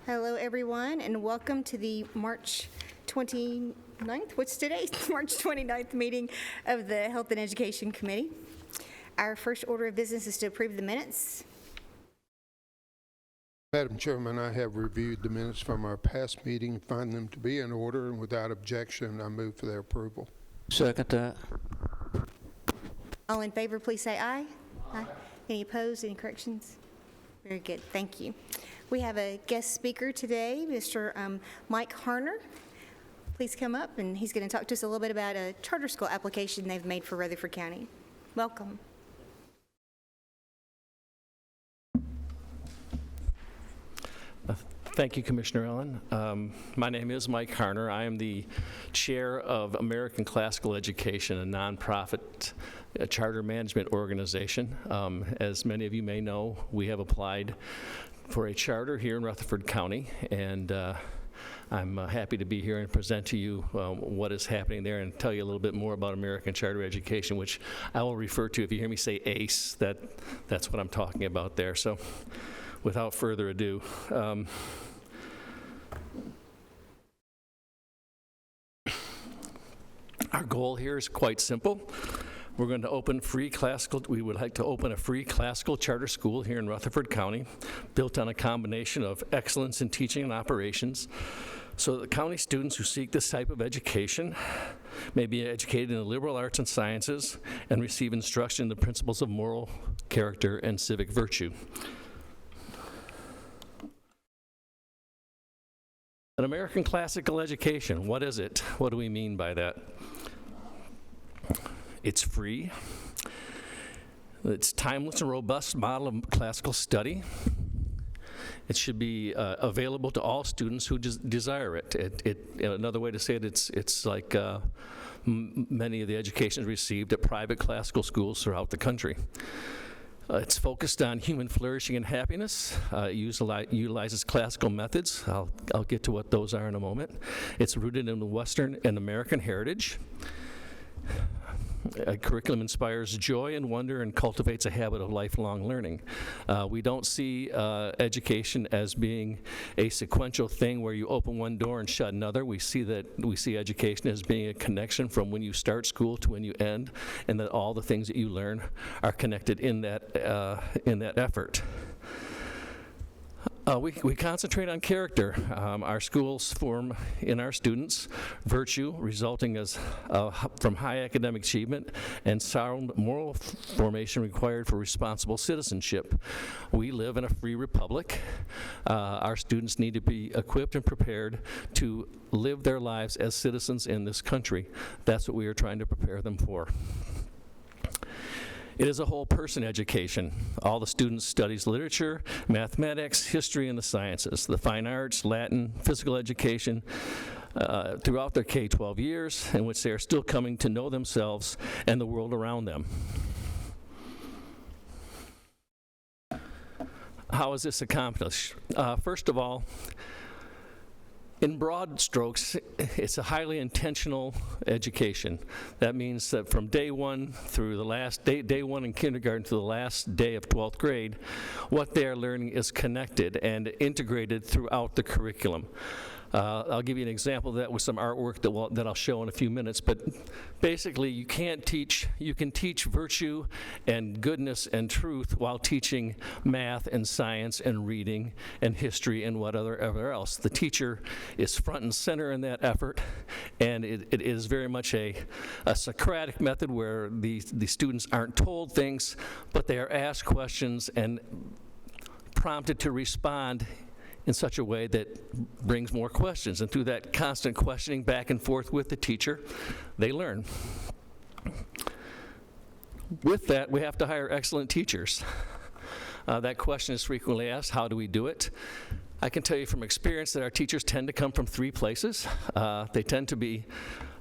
Hello, everyone, and welcome to the March 29th, what's today? March 29th meeting of the Health and Education Committee. Our first order of business is to approve the minutes. Madam Chairman, I have reviewed the minutes from our past meeting and find them to be in order, and without objection, I move for their approval. Second that. All in favor, please say aye. Aye. Any opposed, any corrections? Very good, thank you. We have a guest speaker today, Mr. Mike Harner. Please come up, and he's going to talk to us a little bit about a charter school application they've made for Rutherford County. Welcome. Thank you, Commissioner Ellen. My name is Mike Harner. I am the chair of American Classical Education, a nonprofit charter management organization. As many of you may know, we have applied for a charter here in Rutherford County, and I'm happy to be here and present to you what is happening there and tell you a little bit more about American Charter Education, which I will refer to, if you hear me say ACE, that's what I'm talking about there. So without further ado, our goal here is quite simple. We're going to open we would like to open a free classical charter school here in Rutherford County, built on a combination of excellence in teaching and operations, so that the county students who seek this type of education may be educated in the liberal arts and sciences and receive instruction in the principles of moral character and civic virtue. An American classical education, what is it? What do we mean by that? It's free. It's timeless and robust model of classical study. It should be available to all students who desire it. Another way to say it, it's like many of the educations received at private classical schools throughout the country. It's focused on human flourishing and happiness. It utilizes classical methods. I'll get to what those are in a moment. It's rooted in the Western and American heritage. A curriculum inspires joy and wonder and cultivates a habit of lifelong learning. We don't see education as being a sequential thing where you open one door and shut another. We see education as being a connection from when you start school to when you end, and that all the things that you learn are connected in that effort. We concentrate on character. Our schools form in our students virtue, resulting from high academic achievement and sound moral formation required for responsible citizenship. We live in a free republic. Our students need to be equipped and prepared to live their lives as citizens in this country. That's what we are trying to prepare them for. It is a whole person education. All the students studies literature, mathematics, history, and the sciences, the fine arts, Latin, physical education, throughout their K-12 years, in which they are still coming to know themselves and the world around them. How is this accomplished? First of all, in broad strokes, it's a highly intentional education. That means that from day one through the last day one in kindergarten to the last day of 12th grade, what they are learning is connected and integrated throughout the curriculum. I'll give you an example of that with some artwork that I'll show in a few minutes, but basically you can teach virtue and goodness and truth while teaching math and science and reading and history and whatever else. The teacher is front and center in that effort, and it is very much a Socratic method where the students aren't told things, but they are asked questions and prompted to respond in such a way that brings more questions. And through that constant questioning back and forth with the teacher, they learn. With that, we have to hire excellent teachers. That question is frequently asked, how do we do it? I can tell you from experience that our teachers tend to come from three places. They tend to be,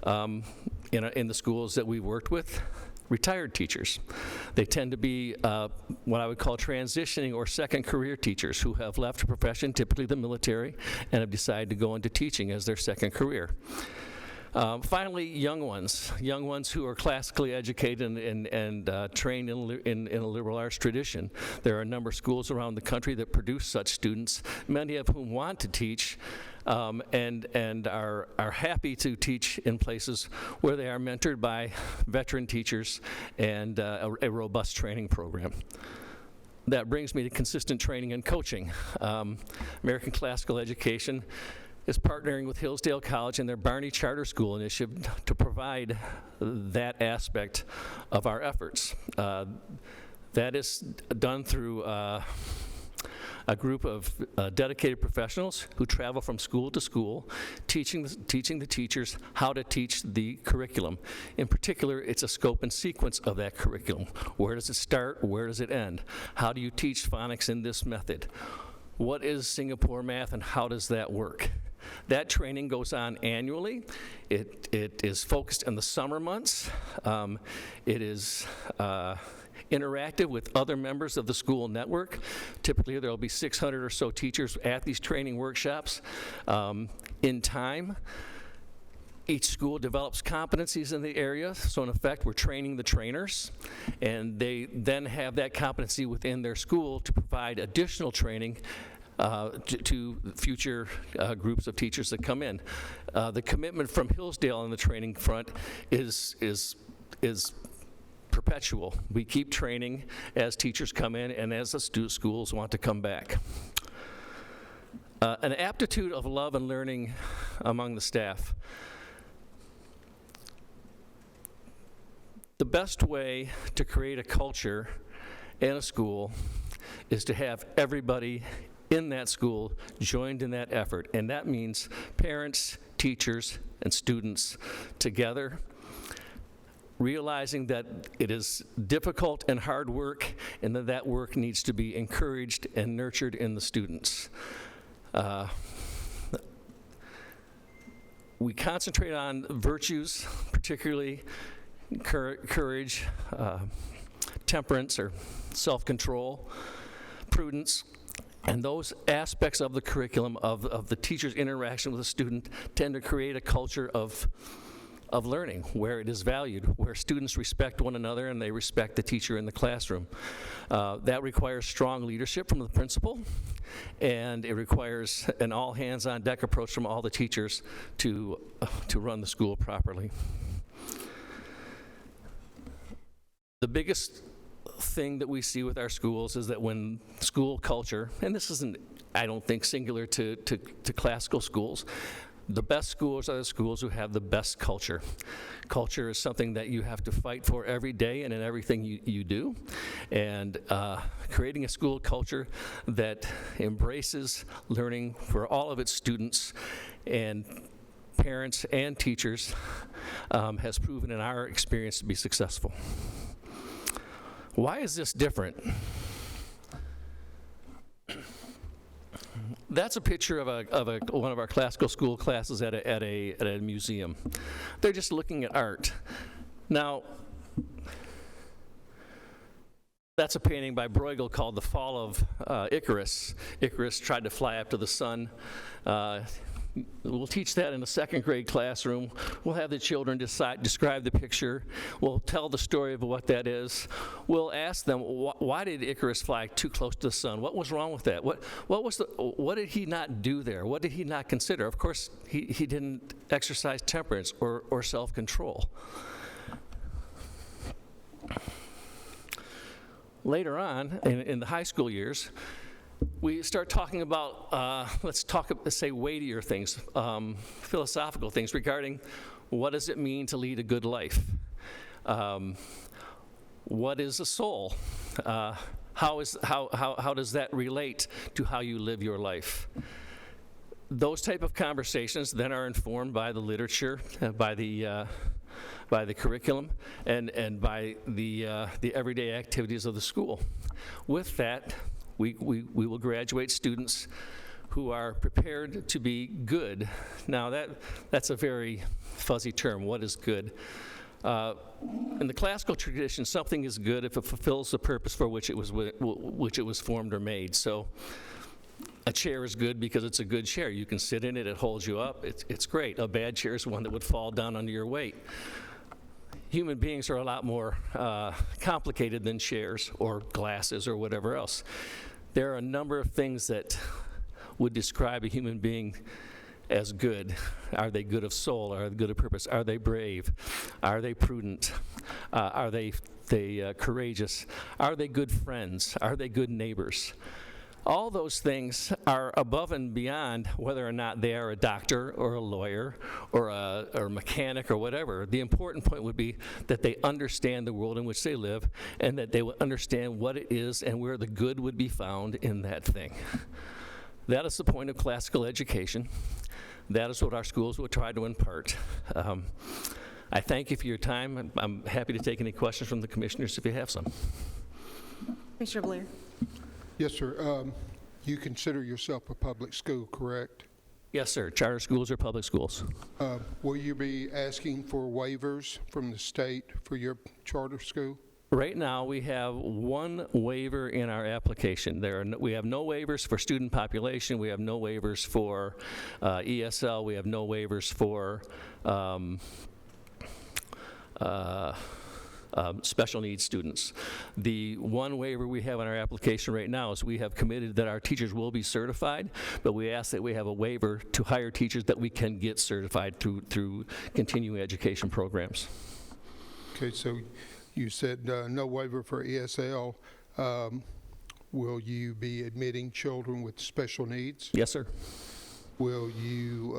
in the schools that we've worked with, retired teachers. They tend to be what I would call transitioning or second career teachers who have left a profession, typically the military, and have decided to go into teaching as their second career. Finally, young ones who are classically educated and trained in a liberal arts tradition. There are a number of schools around the country that produce such students, many of whom want to teach and are happy to teach in places where they are mentored by veteran teachers and a robust training program. That brings me to consistent training and coaching. American Classical Education is partnering with Hillsdale College and their Barney Charter School initiative to provide that aspect of our efforts. That is done through a group of dedicated professionals who travel from school to school, teaching the teachers how to teach the curriculum. In particular, it's a scope and sequence of that curriculum. Where does it start? Where does it end? How do you teach phonics in this method? What is Singapore math and how does that work? That training goes on annually. It is focused in the summer months. It is interactive with other members of the school network. Typically, there will be 600 or so teachers at these training workshops. In time, each school develops competencies in the area, so in effect, we're training the trainers, and they then have that competency within their school to provide additional training to future groups of teachers that come in. The commitment from Hillsdale on the training front is perpetual. We keep training as teachers come in and as the schools want to come back. An aptitude of love and learning among the staff. The best way to create a culture in a school is to have everybody in that school joined in that effort, and that means parents, teachers, and students together, realizing that it is difficult and hard work and that work needs to be encouraged and nurtured in the students. We concentrate on virtues, particularly courage, temperance or self-control, prudence, and those aspects of the curriculum of the teacher's interaction with the student tend to create a culture of learning where it is valued, where students respect one another and they respect the teacher in the classroom. That requires strong leadership from the principal, and it requires an all-hands-on-deck approach from all the teachers to run the school properly. The biggest thing that we see with our schools is that when school culture, and this isn't, I don't think, singular to classical schools, the best schools are the schools who have the best culture. Culture is something that you have to fight for every day and in everything you do. And creating a school culture that embraces learning for all of its students and parents and teachers has proven in our experience to be successful. Why is this different? That's a picture of one of our classical school classes at a museum. They're just looking at art. Now, that's a painting by Bruegel called The Fall of Icarus. Icarus tried to fly up to the sun. We'll teach that in a second grade classroom. We'll have the children describe the picture. We'll tell the story of what that is. We'll ask them, why did Icarus fly too close to the sun? What was wrong with that? What did he not do there? What did he not consider? Of course, he didn't exercise temperance or self-control. Later on, in the high school years, we start talking about, let's say weightier things, philosophical things regarding what does it mean to lead a good life? What is a soul? How does that relate to how you live your life? Those type of conversations then are informed by the literature, by the curriculum, and by the everyday activities of the school. With that, we will graduate students who are prepared to be good. Now that's a very fuzzy term. What is good? In the classical tradition, something is good if it fulfills the purpose for which it was formed or made. So a chair is good because it's a good chair. You can sit in it, it holds you up, it's great. A bad chair is one that would fall down under your weight. Human beings are a lot more complicated than chairs or glasses or whatever else. There are a number of things that would describe a human being as good. Are they good of soul? Are they good of purpose? Are they brave? Are they prudent? Are they courageous? Are they good friends? Are they good neighbors? All those things are above and beyond whether or not they are a doctor or a lawyer or a mechanic or whatever. The important point would be that they understand the world in which they live and that they would understand what it is and where the good would be found in that thing. That is the point of classical education. That is what our schools will try to impart. I thank you for your time. I'm happy to take any questions from the commissioners if you have some. Commissioner Blair. Yes, sir. You consider yourself a public school, correct? Yes, sir. Charter schools are public schools. Will you be asking for waivers from the state for your charter school? Right now, we have one waiver in our application. We have no waivers for student population. We have no waivers for ESL. We have no waivers for special needs students. The one waiver we have in our application right now is we have committed that our teachers will be certified, but we ask that we have a waiver to hire teachers that we can get certified through continuing education programs. Okay, so you said no waiver for ESL. Will you be admitting children with special needs? Yes, sir. Will you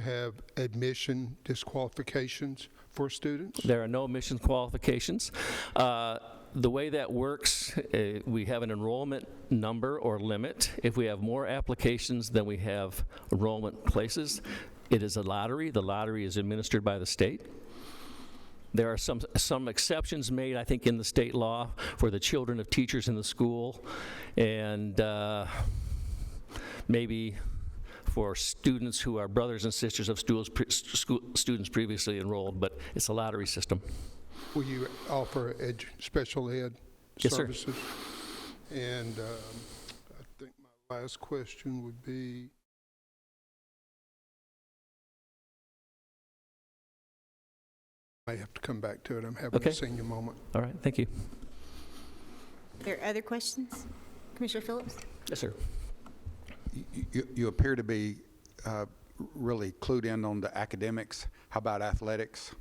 have admission disqualifications for students? There are no admission qualifications. The way that works, we have an enrollment number or limit. If we have more applications than we have enrollment places, it is a lottery. The lottery is administered by the state. There are some exceptions made, I think, in the state law for the children of teachers in the school, and maybe for students who are brothers and sisters of students previously enrolled, but it's a lottery system. Will you offer special ed Yes, services? Sir. And I think my last question would be, I have to come back to it. I'm having Okay. a senior moment. All right, thank you. Are there other questions? Commissioner Phillips? Yes, sir. You appear to be really clued in on the academics. How about athletics?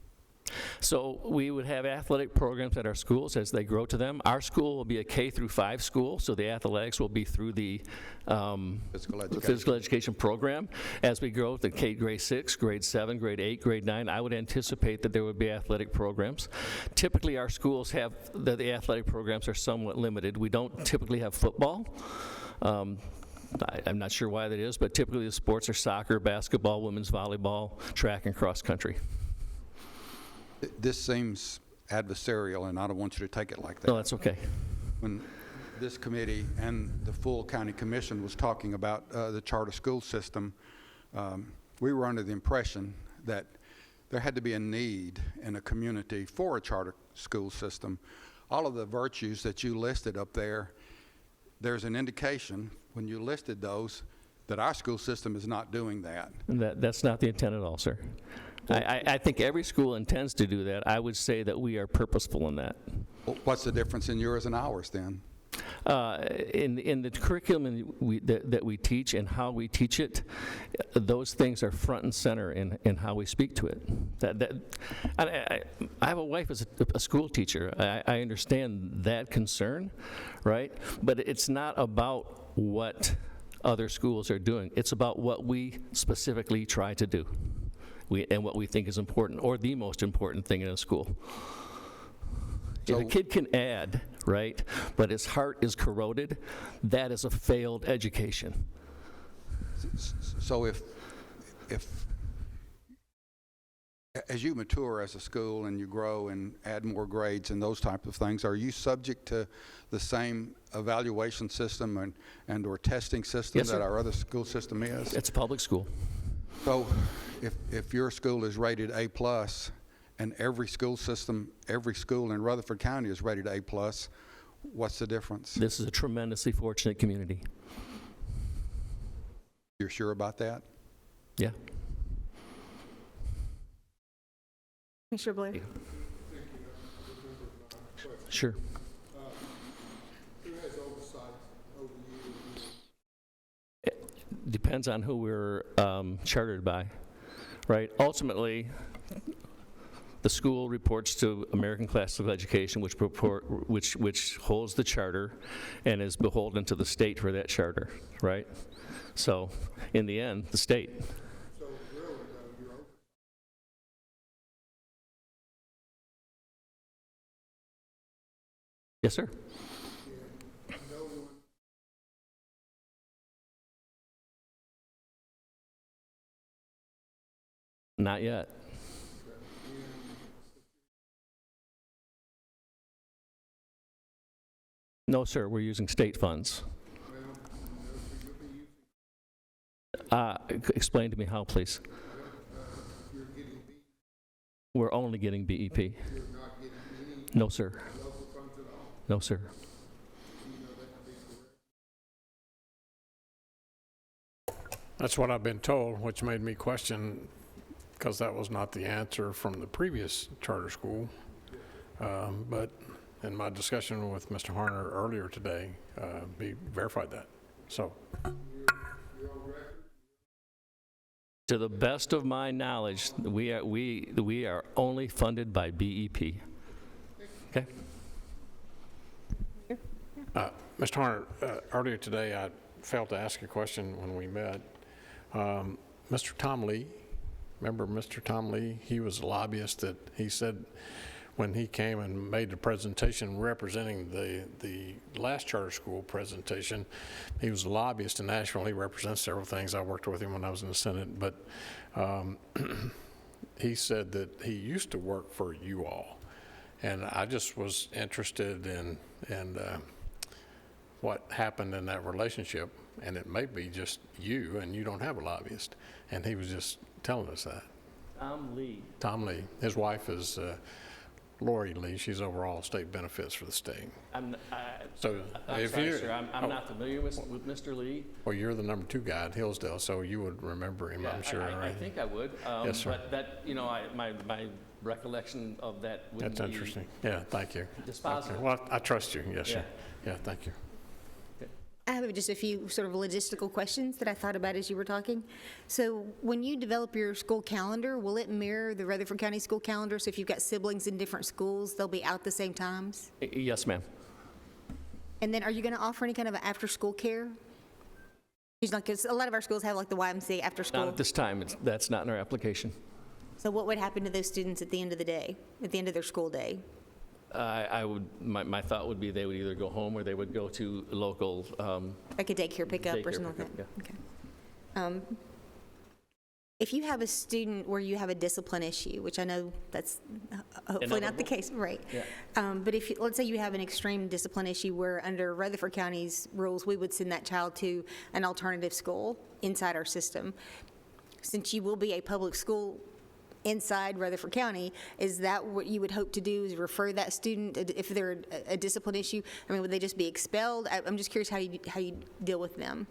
So we would have athletic programs at our schools as they grow to them. Our school will be a K through 5 school, so the athletics will be through the physical education program. As we grow to grade 6, grade 7, grade 8, grade 9, I would anticipate that there would be athletic programs. Typically, our schools have, the athletic programs are somewhat limited. We don't typically have football. I'm not sure why that is, but typically the sports are soccer, basketball, women's volleyball, track, and cross country. This seems adversarial, and I don't want you to take it like that. No, that's okay. When this committee and the full county commission was talking about the charter school system, we were under the impression that there had to be a need in a community for a charter school system. All of the virtues that you listed up there, there's an indication when you listed those that our school system is not doing that. That's not the intent at all, sir. I think every school intends to do that. I would say that we are purposeful in that. Well, what's the difference in yours and ours then? In the curriculum that we teach and how we teach it, those things are front and center in how we speak to it. I have a wife as a school teacher. I understand that concern, right? But it's not about what other schools are doing. It's about what we specifically try to do. And what we think is important, or the most important thing in a school. So, if a kid can add, right, but his heart is corroded, that is a failed education. So if as you mature as a school and you grow and add more grades and those type of things, are you subject to the same evaluation system and or testing system Yes, that sir. our other school system is? It's a public school. So if your school is rated A+, and every school in Rutherford County is rated A+, What's the difference? This is a tremendously fortunate community. You're sure about that? Yeah. Commissioner Blair? Sure. Who has oversight over you? Depends on who we're chartered by, right? Ultimately, the school reports to American Classical Education, which holds the charter and is beholden to the state for that charter, right? So, in the end, the state. So really, though, you're over. Yes, sir. No one. Not yet. No, sir, we're using state funds. Explain to me how, please. You're getting We're only getting BEP. you're not getting any No, sir. local funds at all. No, sir. You know that to be correct. That's what I've been told, which made me question, because that was not the answer from the previous charter school. But in my discussion with Mr. Harner earlier today, he verified that. So, You're on record. To the best of my knowledge, we are only funded by BEP. Okay? Mr. Harner, earlier today I failed to ask a question when we met. Mr. Tom Lee, remember Mr. Tom Lee? He was a lobbyist that he said when he came and made the presentation representing the last charter school presentation, he was a lobbyist in Nashville. He represents several things. I worked with him when I was in the Senate, but he said that he used to work for you all. And I just was interested in what happened in that relationship, and it may be just you, and you don't have a lobbyist. And he was just telling us that. Tom Lee. Tom Lee. His wife is Lori Lee. She's over all state benefits for the state. I'm So if sorry, you, sir. I'm not familiar with Mr. Lee. well, you're the number 2 guy at Hillsdale, so you would remember him, I'm sure. I Right? think I would. Yes, sir. But that, my recollection of that wouldn't That's be interesting. Yeah, thank you. dispositive. Okay. Well, I trust you. Yes, Yeah. sir. Yeah, thank you. I have just a few sort of logistical questions that I thought about as you were talking. So when you develop your school calendar, will it mirror the Rutherford County school calendar? So if you've got siblings in different schools, they'll be out the same times? Yes, ma'am. And then are you going to offer any kind of after-school care? Because a lot of our schools have like the YMCA after Not school. at this time. That's not in our application. So what would happen to those students at the end of the day, at the end of their school day? My thought would be they would either go home or they would go to local, Like a daycare pickup or Daycare something like that? pickup, Okay. If you have a student where you have a discipline issue, which I know that's hopefully not the Inevitable. case, right? Yeah. But if, let's say you have an extreme discipline issue where under Rutherford County's rules, we would send that child to an alternative school inside our system. Since you will be a public school inside Rutherford County, is that what you would hope to do, is refer that student if they're a discipline issue? I mean, would they just be expelled? I'm just curious how you deal with them.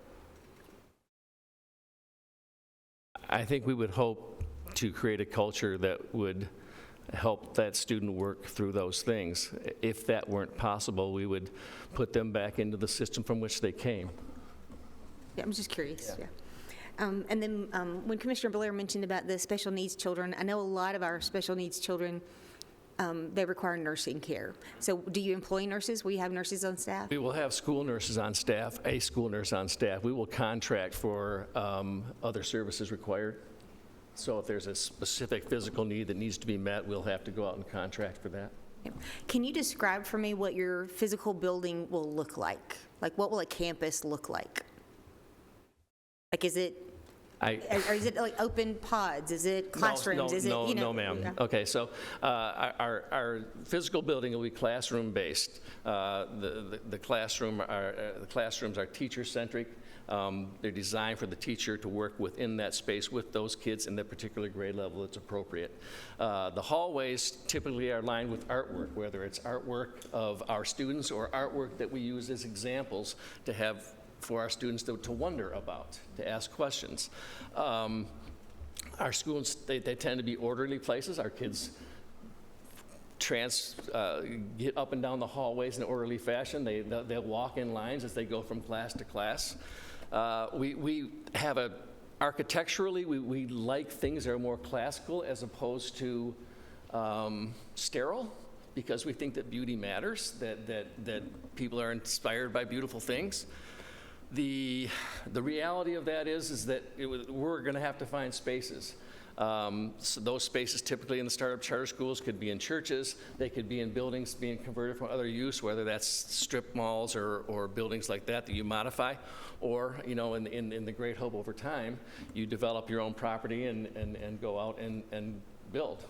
I think we would hope to create a culture that would help that student work through those things. If that weren't possible, we would put them back into the system from which they came. Yeah, I'm just curious, yeah. And then when Commissioner Blair mentioned about the special needs children, I know a lot of our special needs children, they require nursing care. So do you employ nurses? Will you have nurses on staff? We will have school nurses on staff, a school nurse on staff. We will contract for other services required. So if there's a specific physical need that needs to be met, we'll have to go out and contract for that. Can you describe for me what your physical building will look like? Like, what will a campus look like? Like, is it Or is it like open pods? Is it classrooms? No, Is it, no, you know? no, ma'am. Yeah. Okay, so our physical building will be classroom-based. The classrooms are teacher-centric. They're designed for the teacher to work within that space with those kids in the particular grade level that's appropriate. The hallways typically are lined with artwork, whether it's artwork of our students or artwork that we use as examples to have for our students to wonder about, to ask questions. Our schools, they tend to be orderly places. Our kids get up and down the hallways in an orderly fashion. They'll walk in lines as they go from class to class. We have architecturally, we like things that are more classical as opposed to sterile, because we think that beauty matters, that people are inspired by beautiful things. The reality of that is that we're going to have to find spaces. So those spaces typically in the startup charter schools could be in churches, they could be in buildings being converted from other use, whether that's strip malls or buildings like that you modify, or in the great hope over time, you develop your own property and go out and build.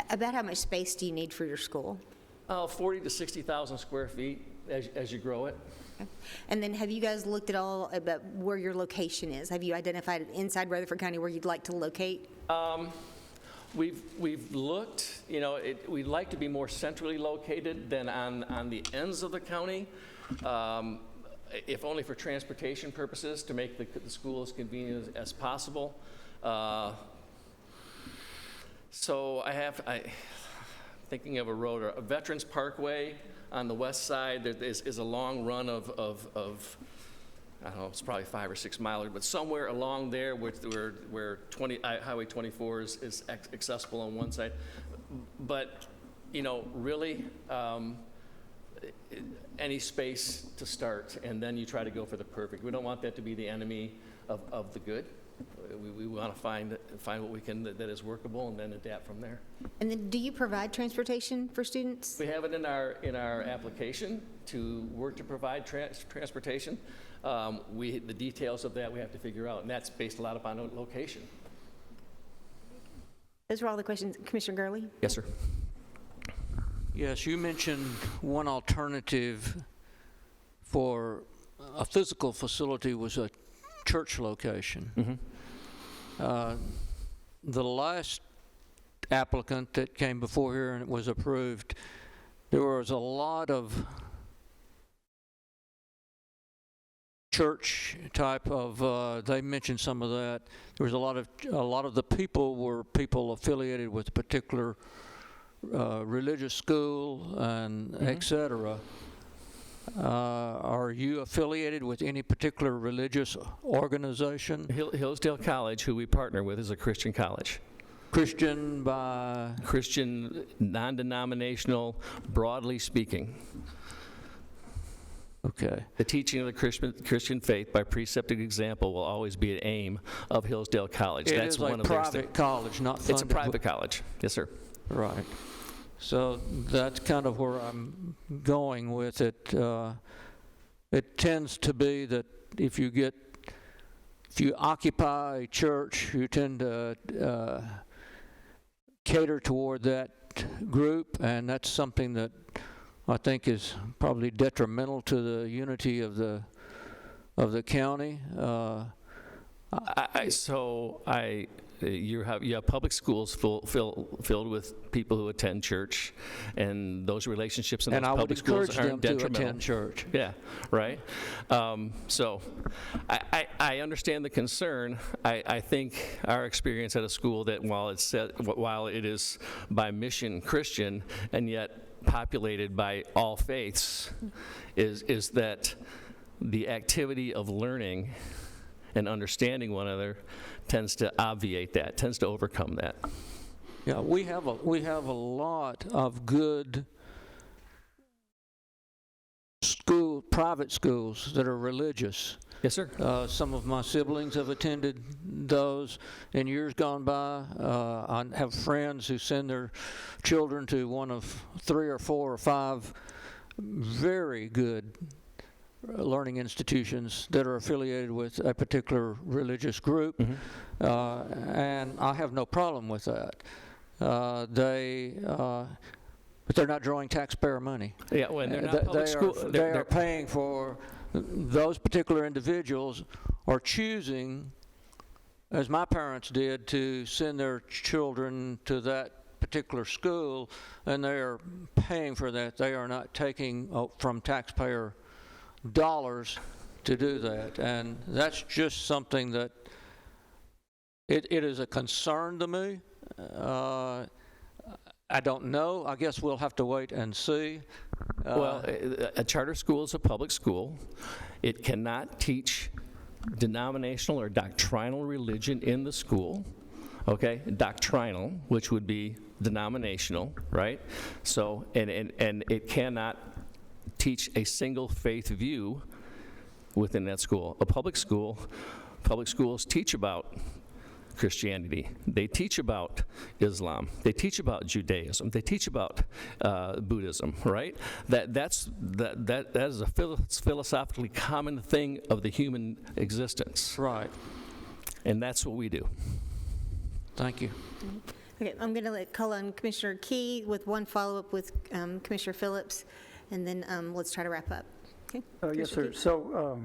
About how much space do you need for your school? 40 to 60,000 square feet as you grow it. And then have you guys looked at all about where your location is? Have you identified inside Rutherford County where you'd like to locate? We've looked, we'd like to be more centrally located than on the ends of the county, if only for transportation purposes, to make the school as convenient as possible. So thinking of a road, a Veterans Parkway on the west side, there is a long run of I don't know, it's probably 5 or 6 miles, but somewhere along there where Highway 24 is accessible on one side. But, really, any space to start, and then you try to go for the perfect. We don't want that to be the enemy of the good. We want to find what we can that is workable and then adapt from there. And then do you provide transportation for students? We have it in our application to work to provide transportation. The details of that we have to figure out, and that's based a lot upon location. Those were all the questions. Commissioner Gurley? Yes, sir. Yes, you mentioned one alternative for a physical facility was a church location. Mm-hmm. The last applicant that came before here and it was approved, there was a lot of church type of, they mentioned some of that. There was a lot of the people were people affiliated with a particular religious school and et cetera. Are you affiliated with any particular religious organization? Hillsdale College, who we partner with, is a Christian college. Christian by? Christian, non-denominational, broadly speaking. Okay. The teaching of the Christian faith by preceptive example will always be an aim of Hillsdale College. That's one of private college, not funded. It's a private college. Yes, sir. Right. So that's kind of where I'm going with it. It tends to be that if you occupy a church, you tend to cater toward that group, and that's something that I think is probably detrimental to the unity of the county. You have public schools filled with people who attend church, and those relationships in those public schools aren't detrimental. And I would encourage them to attend church. Yeah, right. So I understand the concern. I think our experience at a school that while it is by mission Christian and yet populated by all faiths, is that the activity of learning and understanding one another tends to obviate that, tends to overcome that. Yeah, we have a lot of good private schools that are religious. Yes, sir. Some of my siblings have attended those in years gone by. I have friends who send their children to one of 3 or 4 or 5 very good learning institutions that are affiliated with a particular religious group, and I have no problem with that. But they're not drawing taxpayer money. Yeah, when they're not public school, They are paying for those particular individuals, or choosing, as my parents did, to send their children to that particular school, and they are paying for that. They are not taking from taxpayer dollars to do that, and that's just something that it is a concern to me. I don't know. I guess we'll have to wait and see. Well, a charter school is a public school. It cannot teach denominational or doctrinal religion in the school, okay? Doctrinal, which would be denominational, right? So, and it cannot teach a single faith view within that school. Public schools teach about Christianity. They teach about Islam. They teach about Judaism. They teach about Buddhism, right? That is a philosophically common thing of the human existence. Right. And that's what we do. Thank you. Okay, I'm going to call on Commissioner Key with one follow-up with Commissioner Phillips, and then let's try to wrap up. Okay? Yes, Commissioner sir. Key? So,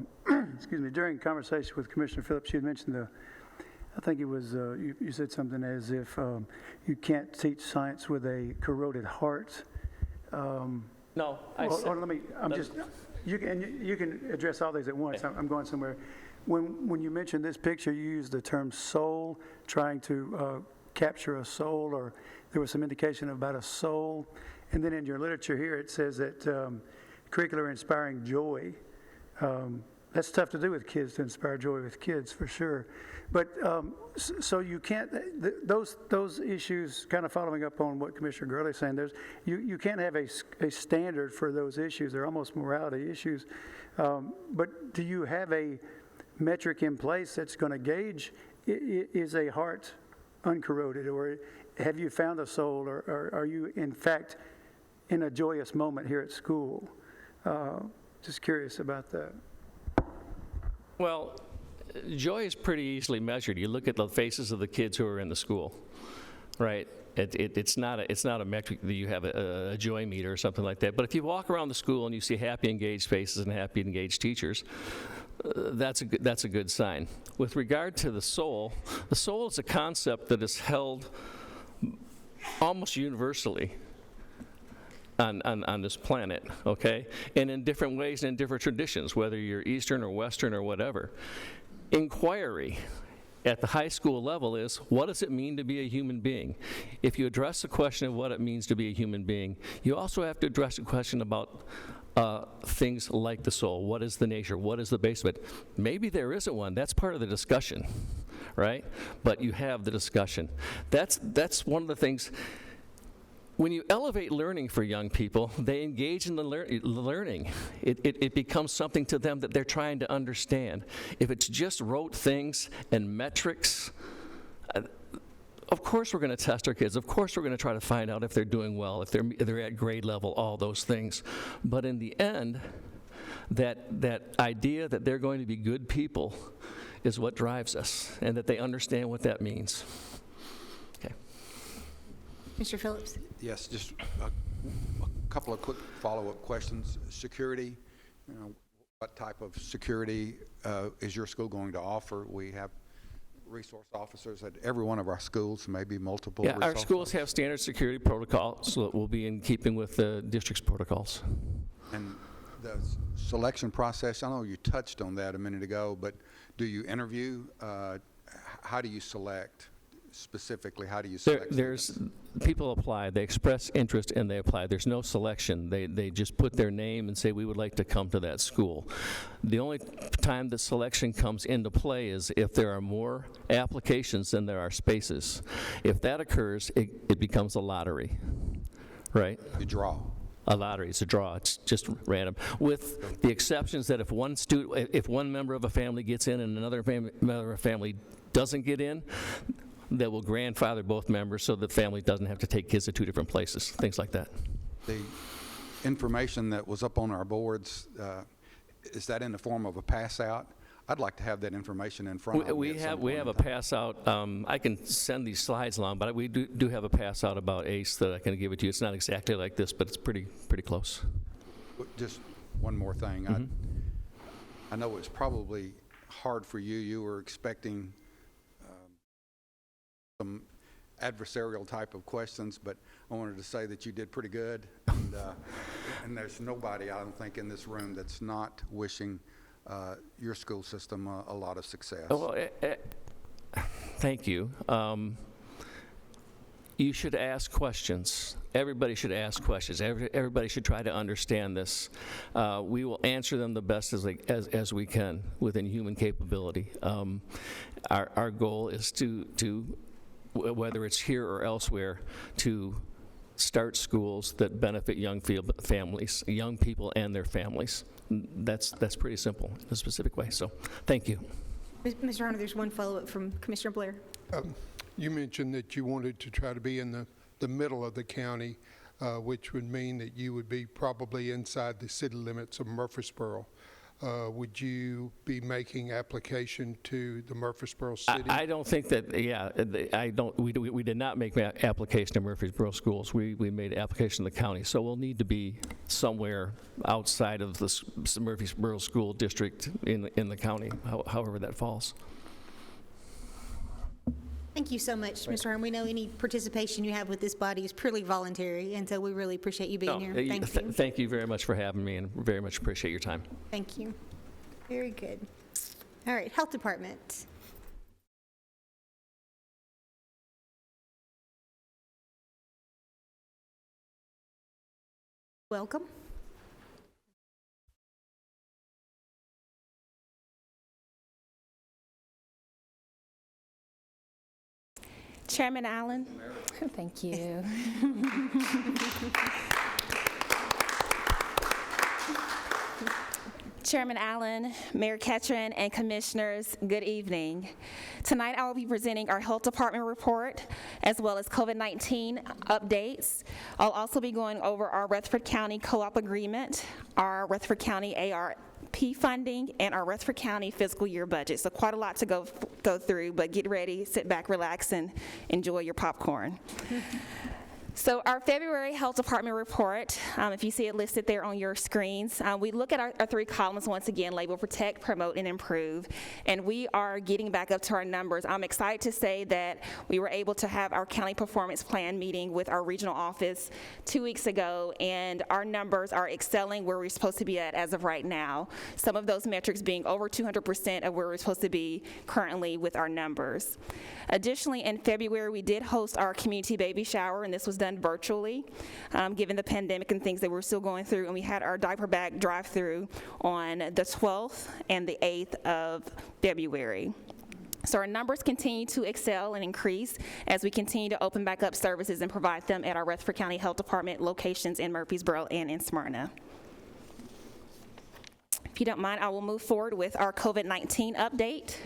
excuse me, during conversation with Commissioner Phillips, you had mentioned I think it was, you said something as if you can't teach science with a corroded heart. No, Let me, you can address all these at once. I'm going somewhere. When you mentioned this picture, you used the term soul, trying to capture a soul, or there was some indication about a soul. And then in your literature here, it says that curricular inspiring joy. That's tough to do with kids, to inspire joy with kids, for sure. But so you can't, those issues, kind of following up on what Commissioner Gurley is saying, you can't have a standard for those issues. They're almost morality issues. But do you have a metric in place that's going to gauge, is a heart uncorroded, or have you found a soul, or are you in fact in a joyous moment here at school? Just curious about that. Well, joy is pretty easily measured. You look at the faces of the kids who are in the school, right? It's not a metric that you have a joy meter or something like that. But if you walk around the school and you see happy, engaged faces and happy, engaged teachers, that's a good sign. With regard to the soul is a concept that is held almost universally on this planet, okay? And in different ways and in different traditions, whether you're Eastern or Western or whatever. Inquiry at the high school level is, what does it mean to be a human being? If you address the question of what it means to be a human being, you also have to address the question about things like the soul. What is the nature? What is the base of it? Maybe there isn't one. That's part of the discussion, right? But you have the discussion. That's one of the things. When you elevate learning for young people, they engage in the learning. It becomes something to them that they're trying to understand. If it's just rote things and metrics, of course we're going to test our kids. Of course we're going to try to find out if they're doing well, if they're at grade level, all those things. But in the end, that idea that they're going to be good people is what drives us, and that they understand what that means. Okay. Mr. Phillips? Yes, just a couple of quick follow-up questions. Security, what type of security is your school going to offer? We have resource officers at every one of our schools, maybe multiple. Yeah, our schools have standard security protocols, so it will be in keeping with the district's protocols. And the selection process, I know you touched on that a minute ago, but do you interview? How do you select? Specifically, how do you select? There's people apply, they express interest and they apply. There's no selection. They just put their name and say, we would like to come to that school. The only time the selection comes into play is if there are more applications than there are spaces. If that occurs, it becomes a lottery, right? You draw. A lottery, it's a draw, it's just random. With the exceptions that if one member of a family gets in and another member of a family doesn't get in, that will grandfather both members so the family doesn't have to take kids to two different places, things like that. The information that was up on our boards, is that in the form of a pass out? I'd like to have that information in front of me. We have a pass out. I can send these slides along, but we do have a pass out about ACE that I can give it to you. It's not exactly like this, but it's pretty close. Just one more thing. I know it's probably hard for you. You were expecting some adversarial type of questions, but I wanted to say that you did pretty good. And there's nobody, I don't think, in this room that's not wishing your school system a lot of success. Well, thank you. You should ask questions. Everybody should ask questions. Everybody should try to understand this. We will answer them the best as we can within human capability. Our goal is to, whether it's here or elsewhere, to start schools that benefit young families, young people and their families. That's pretty simple in a specific way. So, thank you. Mr. Harner, there's one follow-up from Commissioner Blair. You mentioned that you wanted to try to be in the middle of the county, which would mean that you would be probably inside the city limits of Murfreesboro. Would you be making application to the Murfreesboro City? I don't think that, I don't, we did not make application to Murfreesboro schools. We made application to the county. So we'll need to be somewhere outside of the Murfreesboro School District in the county, however that falls. Thank you so much, Mr. Harner. We know any participation you have with this body is purely voluntary, and so we really appreciate you being here. Thank you. Thank you very much for having me, and very much appreciate your time. Thank you. Very good. All right, Health Department. Welcome. Chairman Allen. Thank you. Chairman Allen, Mayor Ketron, and Commissioners, good evening. Tonight I will be presenting our Health Department report as well as COVID-19 updates. I'll also be going over our Rutherford County Co-op agreement, our Rutherford County ARP funding, and our Rutherford County fiscal year budget. So quite a lot to go through, but get ready, sit back, relax, and enjoy your popcorn. So our February Health Department report, if you see it listed there on your screens, we look at our three columns once again, labeled Protect, Promote, and Improve, and we are getting back up to our numbers. I'm excited to say that we were able to have our county performance plan meeting with our regional office 2 weeks ago, and our numbers are excelling where we're supposed to be at as of right now. Some of those metrics being over 200% of where we're supposed to be currently with our numbers. Additionally, in February, we did host our community baby shower, and this was done virtually, given the pandemic and things that we're still going through. And we had our diaper bag drive-through on the 12th and the 8th of February. So our numbers continue to excel and increase as we continue to open back up services and provide them at our Rutherford County Health Department locations in Murfreesboro and in Smyrna. If you don't mind, I will move forward with our COVID-19 update.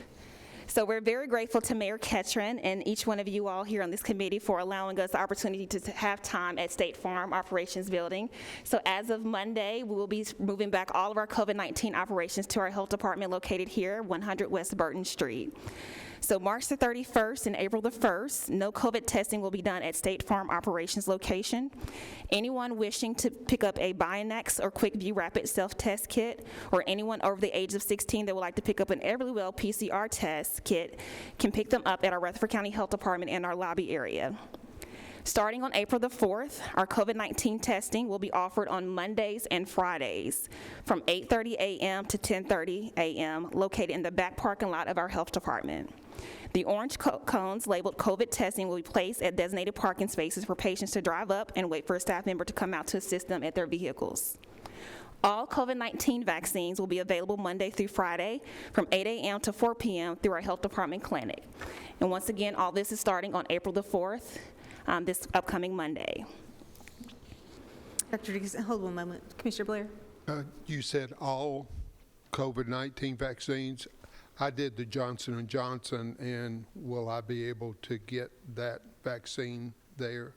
So we're very grateful to Mayor Ketron and each one of you all here on this committee for allowing us the opportunity to have time at State Farm Operations Building. So as of Monday, we will be moving back all of our COVID-19 operations to our health department located here, 100 West Burton Street. So March the 31st and April the 1st, no COVID testing will be done at State Farm Operations location. Anyone wishing to pick up a Bionex or QuickView Rapid Self-Test Kit, or anyone over the age of 16 that would like to pick up an Everlywell PCR test kit can pick them up at our Rutherford County Health Department in our lobby area. Starting on April the 4th, our COVID-19 testing will be offered on Mondays and Fridays from 8:30 a.m. to 10:30 a.m. located in the back parking lot of our health department. The orange cones labeled COVID testing will be placed at designated parking spaces for patients to drive up and wait for a staff member to come out to assist them at their vehicles. All COVID-19 vaccines will be available Monday through Friday from 8 a.m. to 4 p.m. through our health department clinic. And once again, all this is starting on April the 4th, this upcoming Monday. Dr. Dixon, hold one moment. Commissioner Blair. You said all COVID-19 vaccines. I did the Johnson & Johnson, and will I be able to get that vaccine there?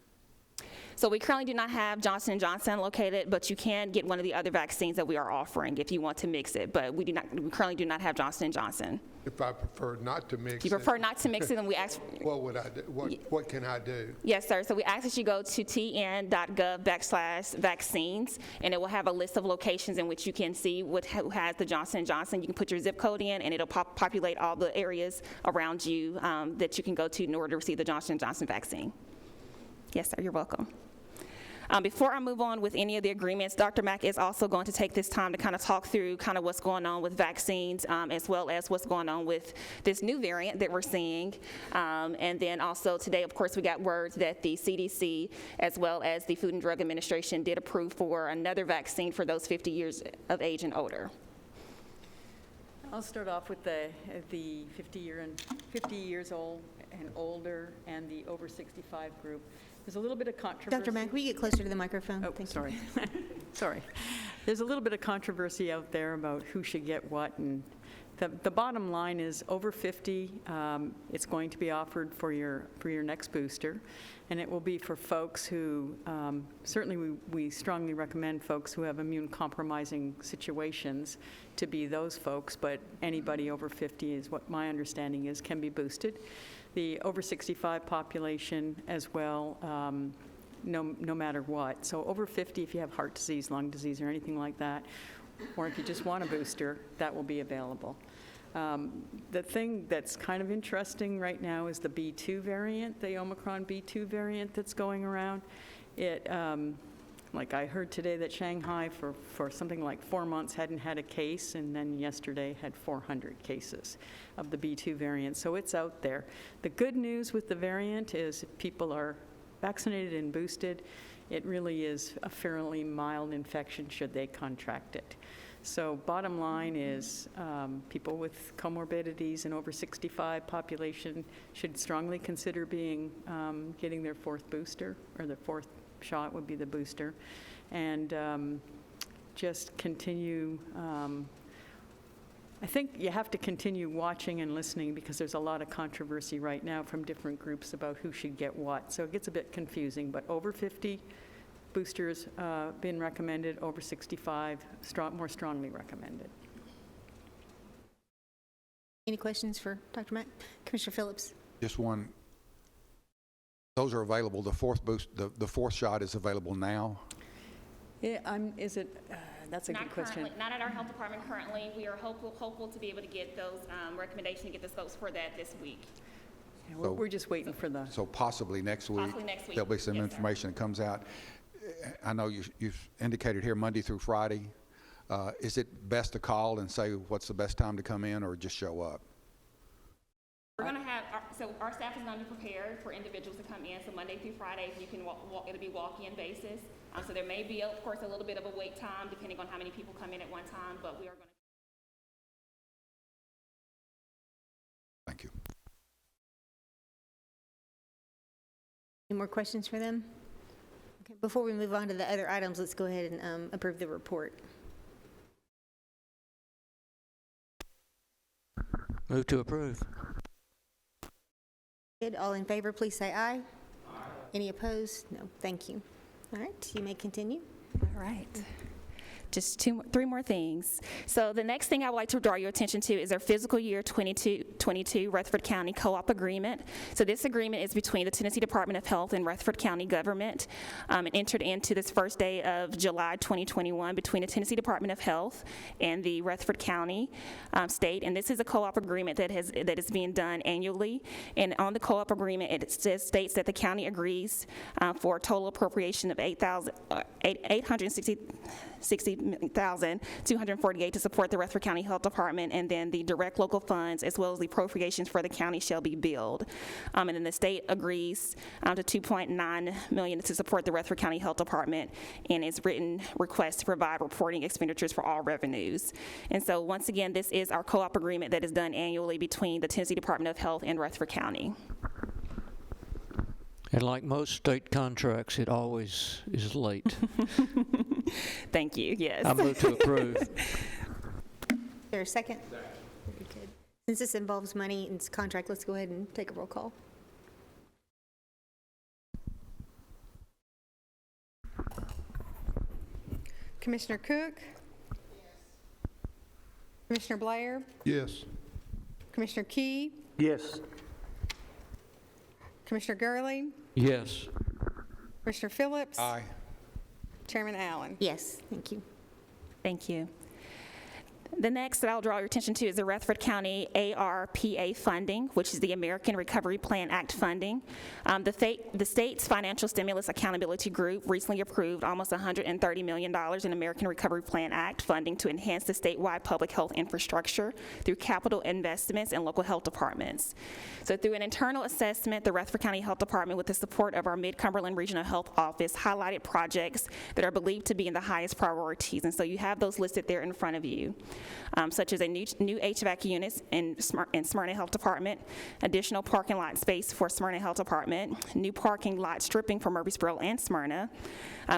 So we currently do not have Johnson & Johnson located, but you can get one of the other vaccines that we are offering if you want to mix it, but we currently do not have Johnson & Johnson. If I prefer not to mix If you prefer not to mix it, then we ask, what would I do? What can I do? yes, sir. So we ask that you go to tn.gov/vaccines, and it will have a list of locations in which you can see who has the Johnson & Johnson. You can put your zip code in, and it'll populate all the areas around you that you can go to in order to receive the Johnson & Johnson vaccine. Yes, sir. You're welcome. Before I move on with any of the agreements, Dr. Mack is also going to take this time to kind of talk through kind of what's going on with vaccines, as well as what's going on with this new variant that we're seeing. And then also today, of course, we got word that the CDC, as well as the Food and Drug Administration, did approve for another vaccine for those 50 years of age and older. I'll start off with the 50 years old and older and the over 65 group. There's a little bit of controversy. Dr. Mack, will you get closer to the microphone? Oh, Thank you. sorry. Sorry. There's a little bit of controversy out there about who should get what, and the bottom line is over 50, it's going to be offered for your next booster, and it will be for folks who, certainly we strongly recommend folks who have immune compromising situations to be those folks, but anybody over 50 is what my understanding is can be boosted. The over 65 population as well, no matter what. So over 50, if you have heart disease, lung disease, or anything like that, or if you just want a booster, that will be available. The thing that's kind of interesting right now is the B2 variant, the Omicron B2 variant that's going around. It, like I heard today that Shanghai for something like 4 months hadn't had a case, and then yesterday had 400 cases of the B2 variant. So it's out there. The good news with the variant is if people are vaccinated and boosted, it really is a fairly mild infection should they contract it. So bottom line is people with comorbidities and over 65 population should strongly consider getting their fourth booster, or the fourth shot would be the booster, and just continue. I think you have to continue watching and listening because there's a lot of controversy right now from different groups about who should get what. So it gets a bit confusing, but over 50 boosters been recommended, over 65 more strongly recommended. Any questions for Dr. Mack? Commissioner Phillips? Just one. Those are available. The fourth shot is available now. Yeah, that's a good question. Not at our health department currently. We are hopeful to be able to get those recommendations and get the scopes for that this week. Yeah, we're just waiting for the. So possibly next week. Possibly next week. There'll be some Yes, information that comes out. I know you've indicated here Monday through Friday. Is it best to call and say what's the best time to come in, or just show up? We're going to have, our staff is going to be prepared for individuals to come in. So Monday through Friday, you can it'll be walk-in basis. So there may be, of course, a little bit of a wait time depending on how many people come in at one time, but we are going to. Thank you. Any more questions for them? Okay, before we move on to the other items, let's go ahead and approve the report. Move to approve. Good. All in favor, please say aye. Aye. Any opposed? No. Thank you. All right, you may continue. All right. Just three more things. So the next thing I would like to draw your attention to is our fiscal year 22 Rutherford County Co-op agreement. So this agreement is between the Tennessee Department of Health and Rutherford County government, and entered into this first day of July 2021 between the Tennessee Department of Health and the Rutherford County state. And this is a co-op agreement that is being done annually. And on the co-op agreement, it states that the county agrees for a total appropriation of $860,248 to support the Rutherford County Health Department, and then the direct local funds as well as the appropriations for the county shall be billed. And then the state agrees to $2.9 million to support the Rutherford County Health Department in its written request to provide reporting expenditures for all revenues. And so once again, this is our co-op agreement that is done annually between the Tennessee Department of Health and Rutherford County. And like most state contracts, it always is late. Thank you, yes. I move to approve. Is there a second? Very good. Since this involves money and it's a contract, let's go ahead and take a roll call. Commissioner Cook? Commissioner Blair? Yes. Commissioner Key? Yes. Commissioner Gurley? Yes. Commissioner Phillips? Aye. Chairman Allen? Yes, thank you. Thank you. The next that I'll draw your attention to is the Rutherford County ARPA funding, which is the American Recovery Plan Act funding. The state's Financial Stimulus Accountability Group recently approved almost $130 million in American Recovery Plan Act funding to enhance the statewide public health infrastructure through capital investments and local health departments. So through an internal assessment, the Rutherford County Health Department, with the support of our Mid-Cumberland Regional Health Office, highlighted projects that are believed to be in the highest priorities. And so you have those listed there in front of you. Such as a new HVAC units in Smyrna Health Department, additional parking lot space for Smyrna Health Department, new parking lot stripping for Murfreesboro and Smyrna,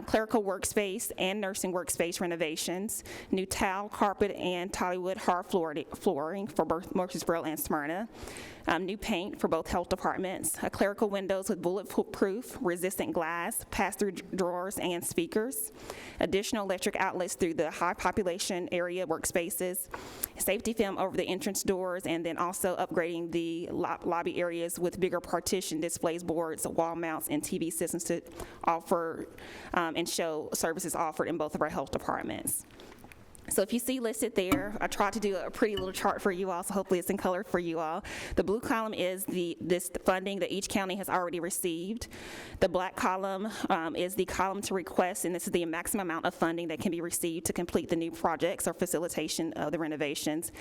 clerical workspace and nursing workspace renovations, new tile, carpet, and Tollywood hard flooring for both Murfreesboro and Smyrna, new paint for both health departments, clerical windows with bulletproof, resistant glass, pass-through drawers and speakers, additional electric outlets through the high population area workspaces, safety film over the entrance doors, and then also upgrading the lobby areas with bigger partition displays, boards, wall mounts, and TV systems to offer and show services offered in both of our health departments. So if you see listed there, I tried to do a pretty little chart for you all, so hopefully it's in color for you all. The blue column is this funding that each county has already received. The black column is the column to request, and this is the maximum amount of funding that can be received to complete the new projects or facilitation of the renovations.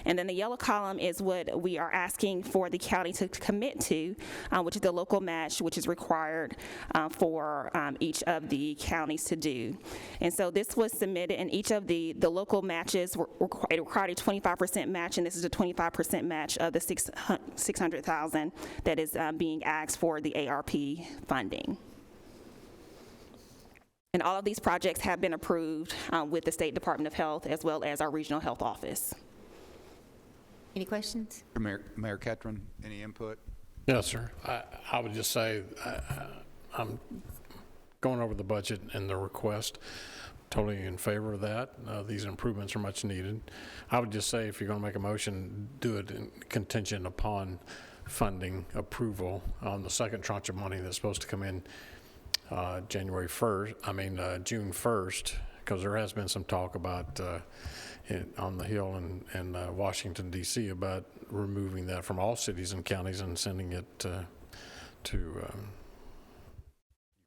And then the yellow column is what we are asking for the county to commit to, which is the local match, which is required for each of the counties to do. And so this was submitted, and each of the local matches it required a 25% match, and this is a 25% match of the $600,000 that is being asked for the ARP funding. And all of these projects have been approved with the State Department of Health as well as our regional health office. Any questions? Mayor Ketron, any input? Yes, sir. I would just say I'm going over the budget and the request. Totally in favor of that. These improvements are much needed. I would just say if you're going to make a motion, do it contingent upon funding approval on the second tranche of money that's supposed to come in June 1st, because there has been some talk about on the Hill and Washington, D.C. about removing that from all cities and counties and sending it to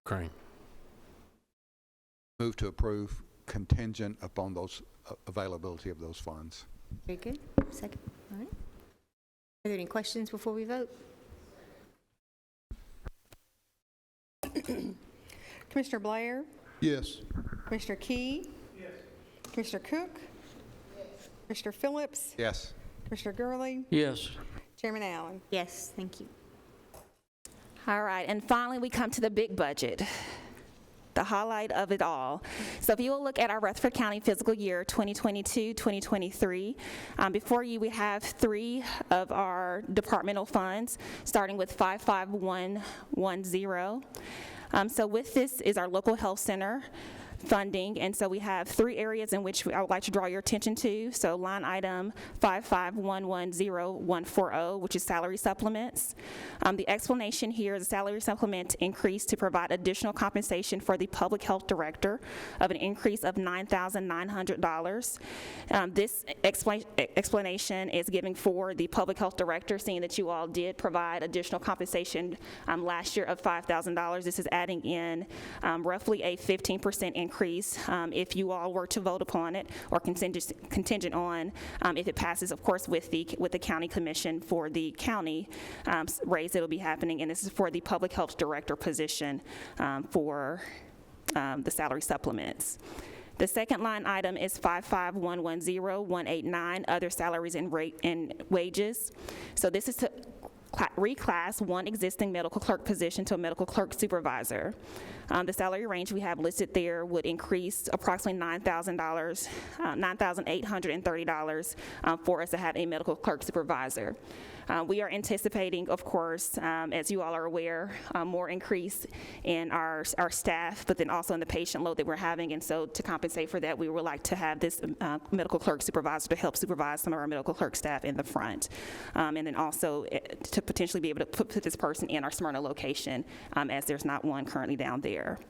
Ukraine. Move to approve contingent upon those availability of those funds. Very good. Second. All right. Are there any questions before we vote? Commissioner Blair? Yes. Commissioner Key? Yes. Commissioner Cook? Yes. Commissioner Phillips? Yes. Commissioner Gurley? Yes. Chairman Allen? Yes, thank you. All right, and finally we come to the big budget, the highlight of it all. So if you will look at our Rutherford County fiscal year 2022-2023, before you we have three of our departmental funds, starting with 55110. So with this is our local health center funding, and so we have three areas in which I would like to draw your attention to. So line item 55110-140, which is salary supplements. The explanation here is a salary supplement increase to provide additional compensation for the public health director of an increase of $9,900. This explanation is given for the public health director, seeing that you all did provide additional compensation last year of $5,000. This is adding in roughly a 15% increase if you all were to vote upon it, or contingent on if it passes, of course, with the county commission for the county raise that will be happening, and this is for the public health director position for the salary supplements. The second line item is 55110-189, other salaries and wages. So this is to reclass one existing medical clerk position to a medical clerk supervisor. The salary range we have listed there would increase approximately $9,000, $9,830 for us to have a medical clerk supervisor. We are anticipating, of course, as you all are aware, more increase in our staff, but then also in the patient load that we're having. And so to compensate for that, we would like to have this medical clerk supervisor to help supervise some of our medical clerk staff in the front. And then also to potentially be able to put this person in our Smyrna location, as there's not one currently down there.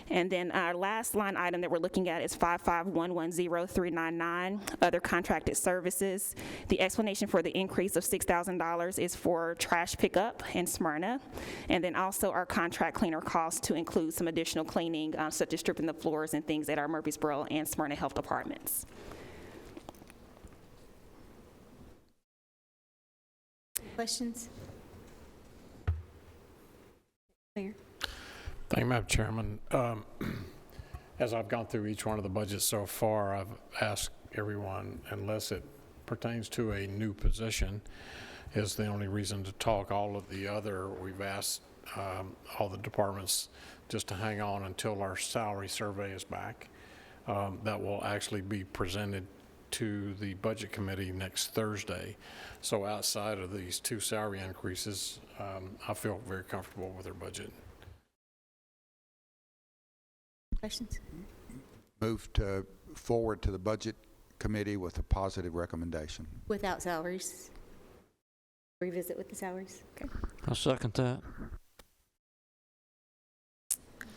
And then our last line item that we're looking at is 55110,399, other contracted services. The explanation for the increase of $6,000 is for trash pickup in Smyrna, and then also our contract cleaner costs to include some additional cleaning, such as stripping the floors and things at our Murfreesboro and Smyrna health departments. Questions? Mayor? Thank you, Madam Chairman. As I've gone through each one of the budgets so far, I've asked everyone, unless it pertains to a new position, is the only reason to talk. All of the other, we've asked all the departments just to hang on until our salary survey is back. That will actually be presented to the Budget Committee next Thursday. So outside of these two salary increases, I feel very comfortable with our budget. Questions? Move forward to the Budget Committee with a positive recommendation. Without salaries? Revisit with the salaries? Okay. I'll second that.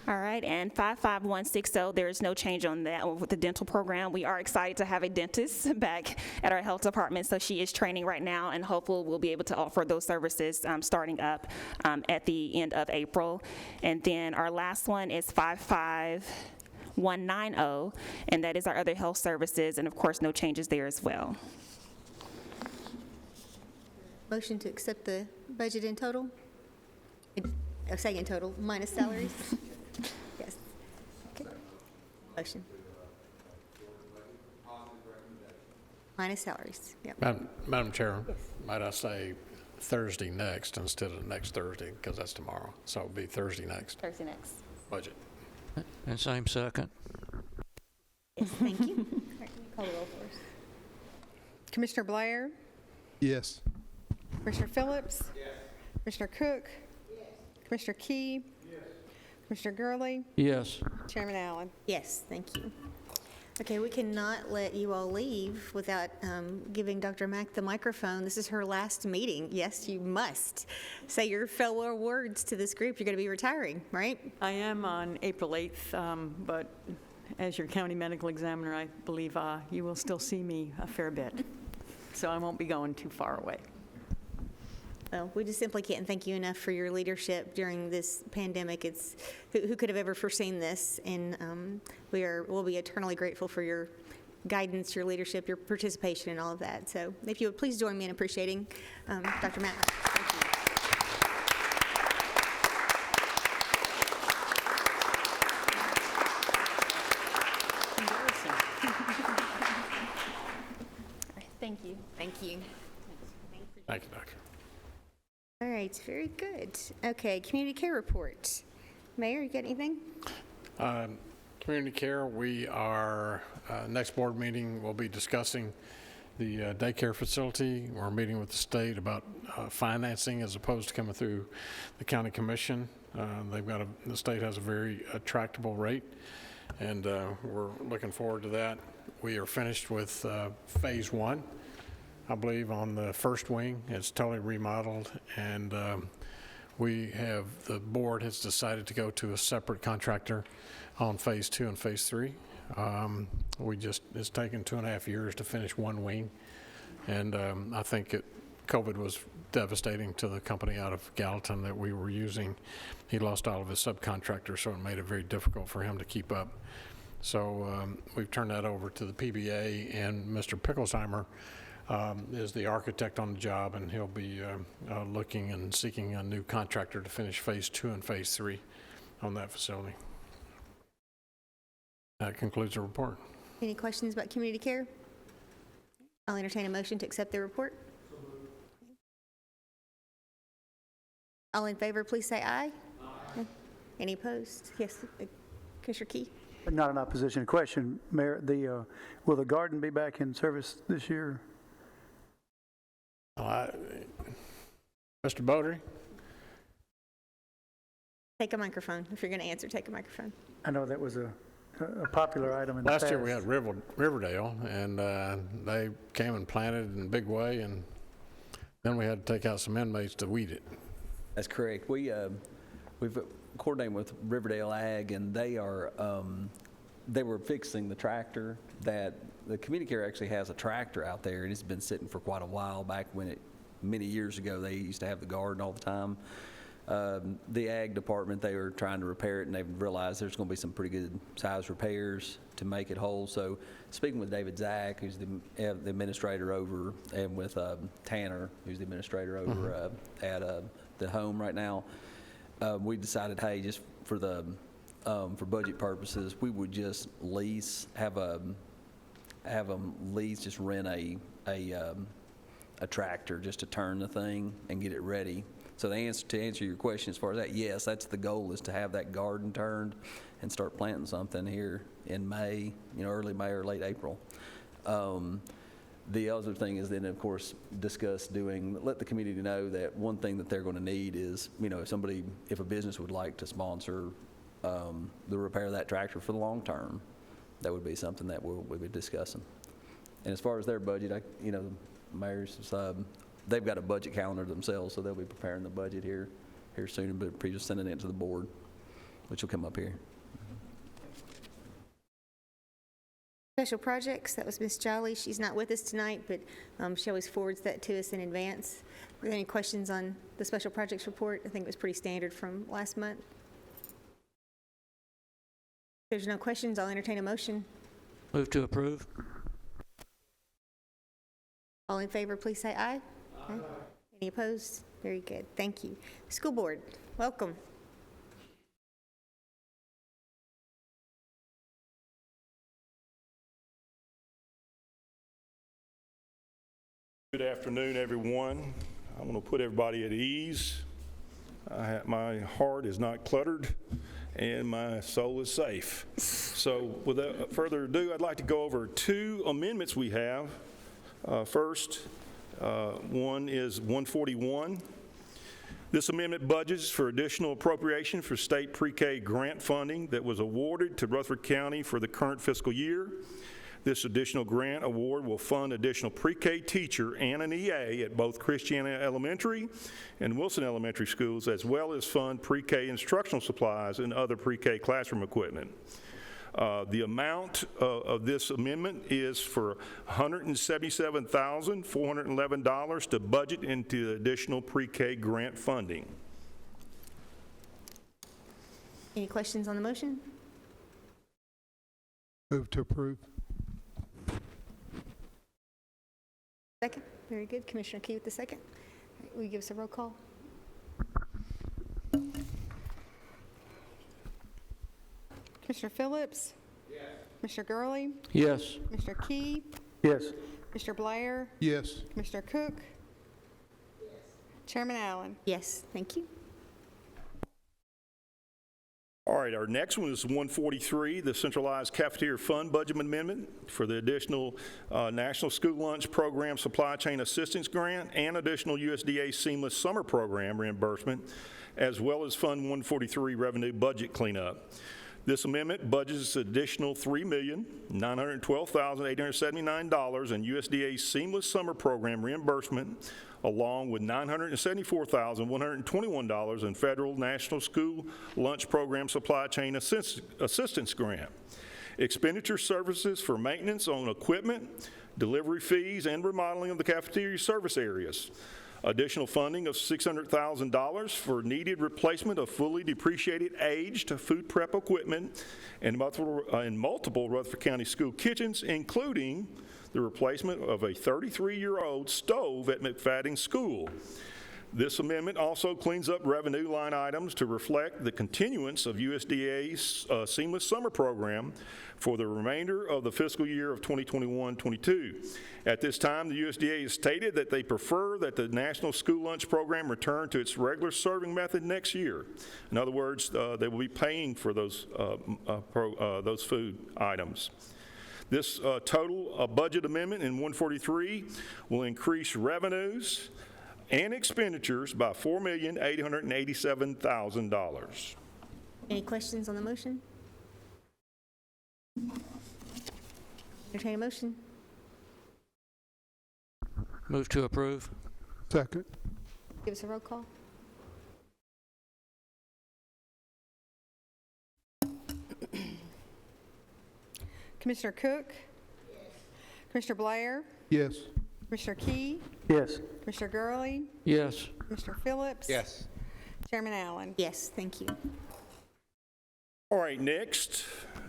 All right, and 55160, there is no change on that with the dental program. We are excited to have a dentist back at our health department, so she is training right now, and hopefully we'll be able to offer those services starting up at the end of April. And then our last one is 55190, and that is our other health services, and of course, no changes there as well. Motion to accept the budget in total? Say in total, minus salaries? Yes. Okay. Motion. Minus salaries, yep. Madam Chair, might I say Thursday next instead of next Thursday, because that's tomorrow. So it'll be Thursday next. Thursday next. Budget. And same second. Yes, thank you. All right, call the roll for us. Commissioner Blair? Yes. Commissioner Phillips? Yes. Commissioner Cook? Yes. Commissioner Key? Yes. Commissioner Gurley? Yes. Chairman Allen? Yes, thank you. Okay, we cannot let you all leave without giving Dr. Mack the microphone. This is her last meeting. Yes, you must say your farewell words to this group. You're going to be retiring, right? I am on April 8th, but as your county medical examiner, I believe you will still see me a fair bit. So I won't be going too far away. Well, we just simply can't thank you enough for your leadership during this pandemic. It's who could have ever foreseen this? And we'll be eternally grateful for your guidance, your leadership, your participation, and all of that. So, if you would please join me in appreciating Dr. Mack. Thank you. Thank you. Thank you. Thank you, Doctor. All right, very good. Okay, community care report. Mayor, you got anything? Community care, we are, next board meeting, we'll be discussing the daycare facility. We're meeting with the state about financing as opposed to coming through the county commission. The state has a very attractable rate, and we're looking forward to that. We are finished with phase one. I believe on the first wing, it's totally remodeled, and the board has decided to go to a separate contractor on phase two and phase three. It's taken 2.5 years to finish one wing, and I think COVID was devastating to the company out of Gallatin that we were using. He lost all of his subcontractors, so it made it very difficult for him to keep up. So we've turned that over to the PBA, and Mr. Pickelsheimer is the architect on the job, and he'll be looking and seeking a new contractor to finish phase two and phase three on that facility. That concludes the report. Any questions about community care? I'll entertain a motion to accept the report. All in favor, please say aye. Aye. Any opposed? Yes, Commissioner Key? Not an opposition question, Mayor. Will the garden be back in service this year? Mr. Beaudry? Take a microphone. If you're going to answer, take a microphone. I know that was a popular item in the past. Last year we had Riverdale, and they came and planted in a big way, and then we had to take out some inmates to weed it. That's correct. We've coordinated with Riverdale Ag, and they were fixing the tractor. That the community care actually has a tractor out there, and it's been sitting for quite a while. Back when many years ago, they used to have the garden all the time. The ag department, they were trying to repair it, and they've realized there's going to be some pretty good size repairs to make it whole. So speaking with David Zach, who's the administrator over, and with Tanner, who's the administrator over at the home right now, we decided, hey, just for budget purposes, we would just have them lease, just rent a tractor just to turn the thing and get it ready. So to answer your question as far as that, yes, that's the goal, is to have that garden turned and start planting something here in May, early May or late April. The other thing is then, of course, let the community know that one thing that they're going to need is, if a business would like to sponsor the repair of that tractor for the long term, that would be something that we'll be discussing. And as far as their budget, the mayor's, they've got a budget calendar themselves, so they'll be preparing the budget here soon, but just sending it to the board, which will come up here. Special projects, that was Ms. Jolly. She's not with us tonight, but she always forwards that to us in advance. Are there any questions on the special projects report? I think it was pretty standard from last month. If there's no questions, I'll entertain a motion. Move to approve. All in favor, please say aye. Aye. Any opposed? Very good. Thank you. School board, welcome. Good afternoon, everyone. I'm going to put everybody at ease. My heart is not cluttered, and my soul is safe. So without further ado, I'd like to go over two amendments we have. First, one is 141. This amendment budgets for additional appropriation for state pre-K grant funding that was awarded to Rutherford County for the current fiscal year. This additional grant award will fund additional pre-K teacher and an EA at both Christiana Elementary and Wilson Elementary schools, as well as fund pre-K instructional supplies and other pre-K classroom equipment. The amount of this amendment is for $177,411 to budget into the additional pre-K grant funding. Any questions on the motion? Move to approve. Second. Very good. Commissioner Key with the second. All right, will you give us a roll call? Commissioner Phillips? Yes. Commissioner Gurley? Yes. Commissioner Key? Yes. Commissioner Blair? Yes. Commissioner Cook? Yes. Chairman Allen? Yes. Thank you. All right, our next one is 143, the centralized cafeteria fund budget amendment for the additional National School Lunch Program Supply Chain Assistance Grant and additional USDA Seamless Summer Program reimbursement, as well as Fund 143 revenue budget cleanup. This amendment budgets additional $3,912,879 in USDA Seamless Summer Program reimbursement, along with $974,121 in federal National School Lunch Program Supply Chain Assistance Grant. Expenditure services for maintenance on equipment, delivery fees, and remodeling of the cafeteria service areas. Additional funding of $600,000 for needed replacement of fully depreciated aged food prep equipment in multiple Rutherford County school kitchens, including the replacement of a 33-year-old stove at McFadden School. This amendment also cleans up revenue line items to reflect the continuance of USDA's Seamless Summer Program for the remainder of the fiscal year of 2021-22. At this time, the USDA has stated that they prefer that the National School Lunch Program return to its regular serving method next year. In other words, they will be paying for those food items. This total budget amendment in 143 will increase revenues and expenditures by $4,887,000. Any questions on the motion? Entertain a motion. Move to approve. Second. Give us a roll call. Commissioner Cook? Commissioner Blair? Yes. Commissioner Key? Yes. Commissioner Gurley? Yes. Commissioner Phillips? Yes. Chairman Allen? Yes, thank you. All right, next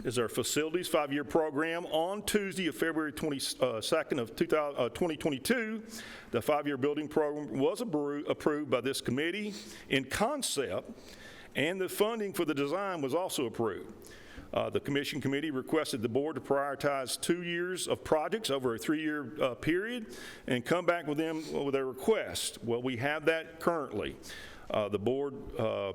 is our facilities 5-year program. On Tuesday of February 22nd of 2022, the 5-year building program was approved by this committee in concept, and the funding for the design was also approved. The commission committee requested the board to prioritize 2 years of projects over a 3-year period and come back with them with their request. Well, we have that currently. The board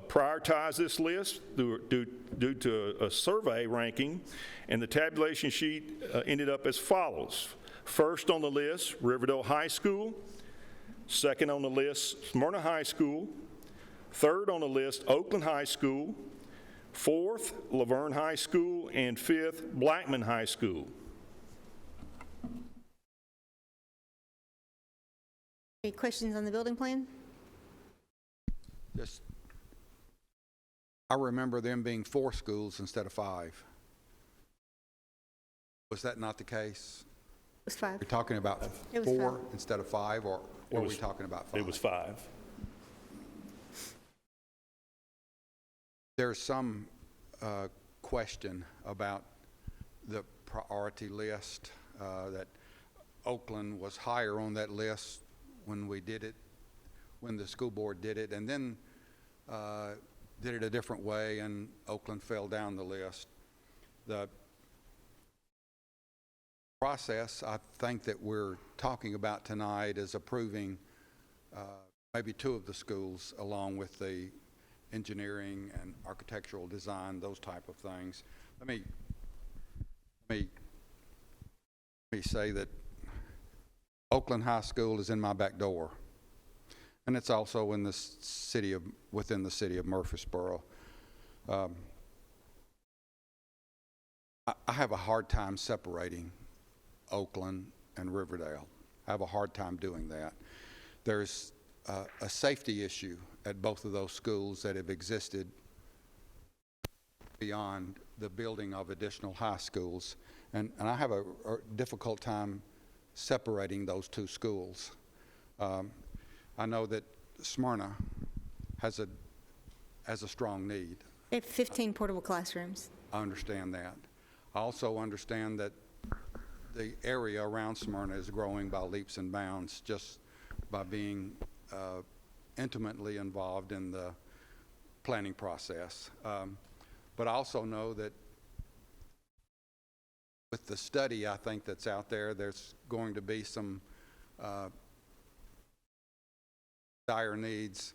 prioritized this list due to a survey ranking, and the tabulation sheet ended up as follows. First on the list, Riverdale High School. Second on the list, Smyrna High School. Third on the list, Oakland High School. Fourth, Laverne High School. And fifth, Blackman High School. Any questions on the building plan? Just, I remember them being 4 schools instead of 5. Was that not the case? It was 5. You're talking about It was 4 5. instead of 5, or were we talking about 5? It was 5. There's some question about the priority list, that Oakland was higher on that list when we did it, when the school board did it, and then did it a different way, and Oakland fell down the list. The process I think that we're talking about tonight is approving maybe 2 of the schools along with the engineering and architectural design, those type of things. Let me say that Oakland High School is in my back door, and it's also in the city of, within the city of Murfreesboro. I have a hard time separating Oakland and Riverdale. I have a hard time doing that. There's a safety issue at both of those schools that have existed beyond the building of additional high schools. And I have a difficult time separating those 2 schools. I know that Smyrna has a strong need. They have 15 portable classrooms. I understand that. I also understand that the area around Smyrna is growing by leaps and bounds just by being intimately involved in the planning process. But I also know that with the study, I think, that's out there, there's going to be some dire needs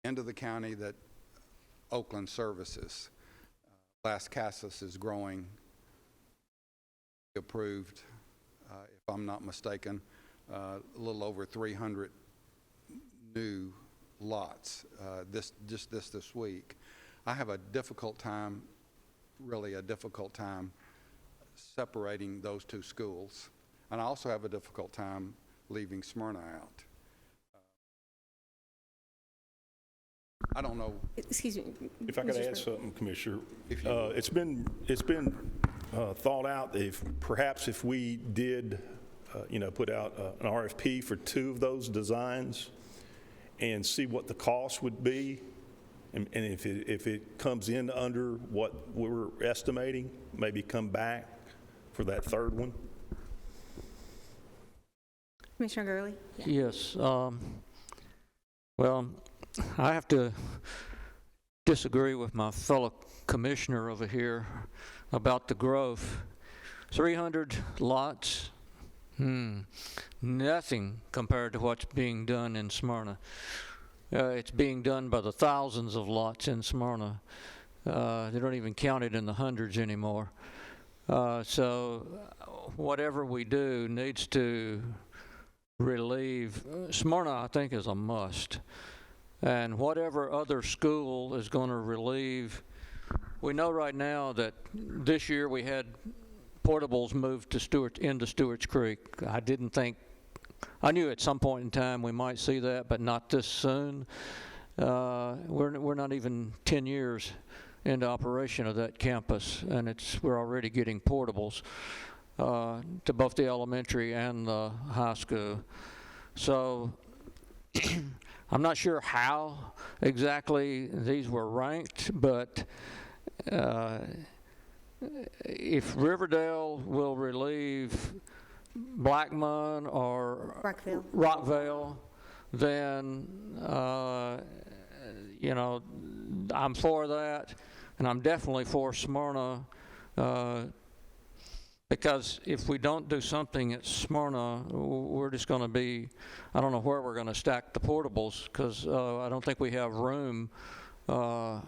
into the county that Oakland services. Las Casas is growing, approved, if I'm not mistaken, a little over 300 new lots this week. I have a difficult time, really a difficult time, separating those 2 schools, and I also have a difficult time leaving Smyrna out. I don't know. Excuse me. If I could Mr. add something, Commissioner, If you it's been thought out if perhaps if we did, put out an RFP for 2 of those designs and see what the cost would be, and if it comes in under what we're estimating, maybe come back for that 3rd one. Commissioner Gurley? Yes. Well, I have to disagree with my fellow commissioner over here about the growth. 300 lots, nothing compared to what's being done in Smyrna. It's being done by the thousands of lots in Smyrna. They don't even count it in the hundreds anymore. So whatever we do needs to relieve. Smyrna, I think, is a must. And whatever other school is going to relieve. We know right now that this year we had portables moved to into Stewart's Creek. I knew at some point in time we might see that, but not this soon. We're not even 10 years into operation of that campus, and we're already getting portables to both the elementary and the high school. So I'm not sure how exactly these were ranked, but if Riverdale will relieve Blackmon or Rockville, then I'm for that, and I'm definitely for Smyrna, because if we don't do something at Smyrna, we're just going to be, I don't know where we're going to stack the portables, because I don't think we have room to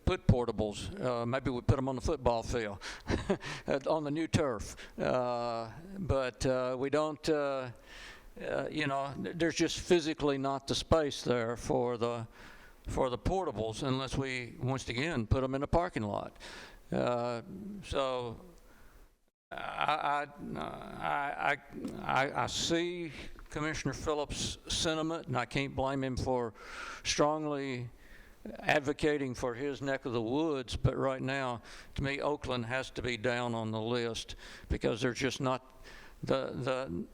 put portables. Maybe we put them on the football field, on the new turf. But we don't, there's just physically not the space there for the portables unless we, once again, put them in a parking lot. So I see Commissioner Phillips' sentiment, and I can't blame him for strongly advocating for his neck of the woods, but right now, to me, Oakland has to be down on the list because there's just not the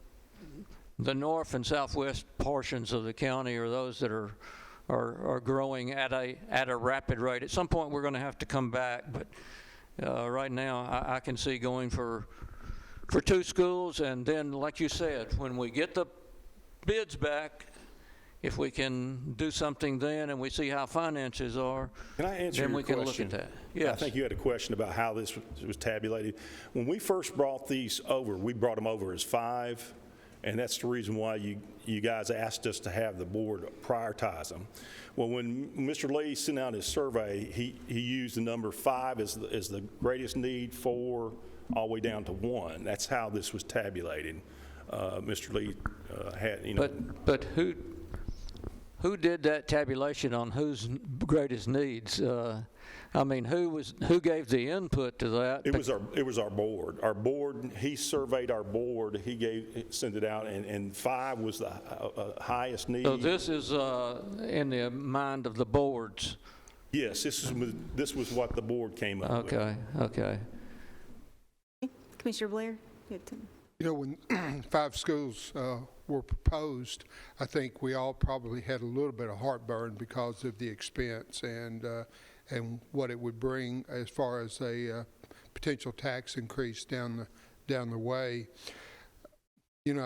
north and southwest portions of the county are those that are growing at a rapid rate. At some point, we're going to have to come back, but right now, I can see going for 2 schools, and then, like you said, when we get the bids back, if we can do something then and we see how finances are, Can I answer then your we can question? look at that. Yes. I think you had a question about how this was tabulated. When we first brought these over, we brought them over as 5, and that's the reason why you guys asked us to have the board prioritize them. Well, when Mr. Lee sent out his survey, he used the number 5 as the greatest need, 4 all the way down to 1. That's how this was tabulated. Mr. Lee had, But who did that tabulation on whose greatest needs? I mean, who gave the input to that? It was our board. Our board, he surveyed our board, sent it out, and 5 was the highest need. So this is in the mind of the boards. Yes, this was what the board came up with. Okay. Commissioner Blair? When 5 schools were proposed, I think we all probably had a little bit of heartburn because of the expense and what it would bring as far as a potential tax increase down the way.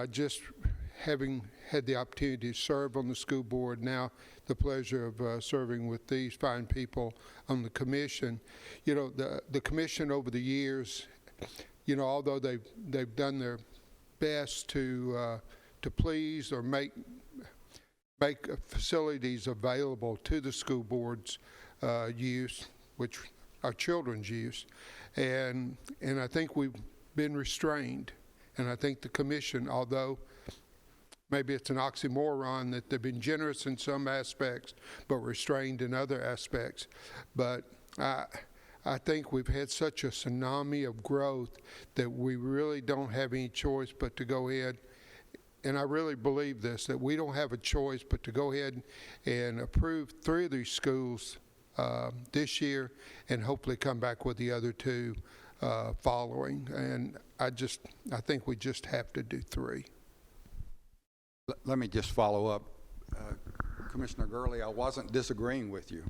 Just having had the opportunity to serve on the school board, now the pleasure of serving with these fine people on the commission. The commission over the years, although they've done their best to please or make facilities available to the school board's use, which are children's use, and I think we've been restrained, and I think the commission, although maybe it's an oxymoron that they've been generous in some aspects but restrained in other aspects, but I think we've had such a tsunami of growth that we really don't have any choice but to go ahead, and I really believe this, that we don't have a choice but to go ahead and approve 3 of these schools this year and hopefully come back with the other 2 following. And I think we just have to do 3. Let me just follow up. Commissioner Gurley, I wasn't disagreeing with you.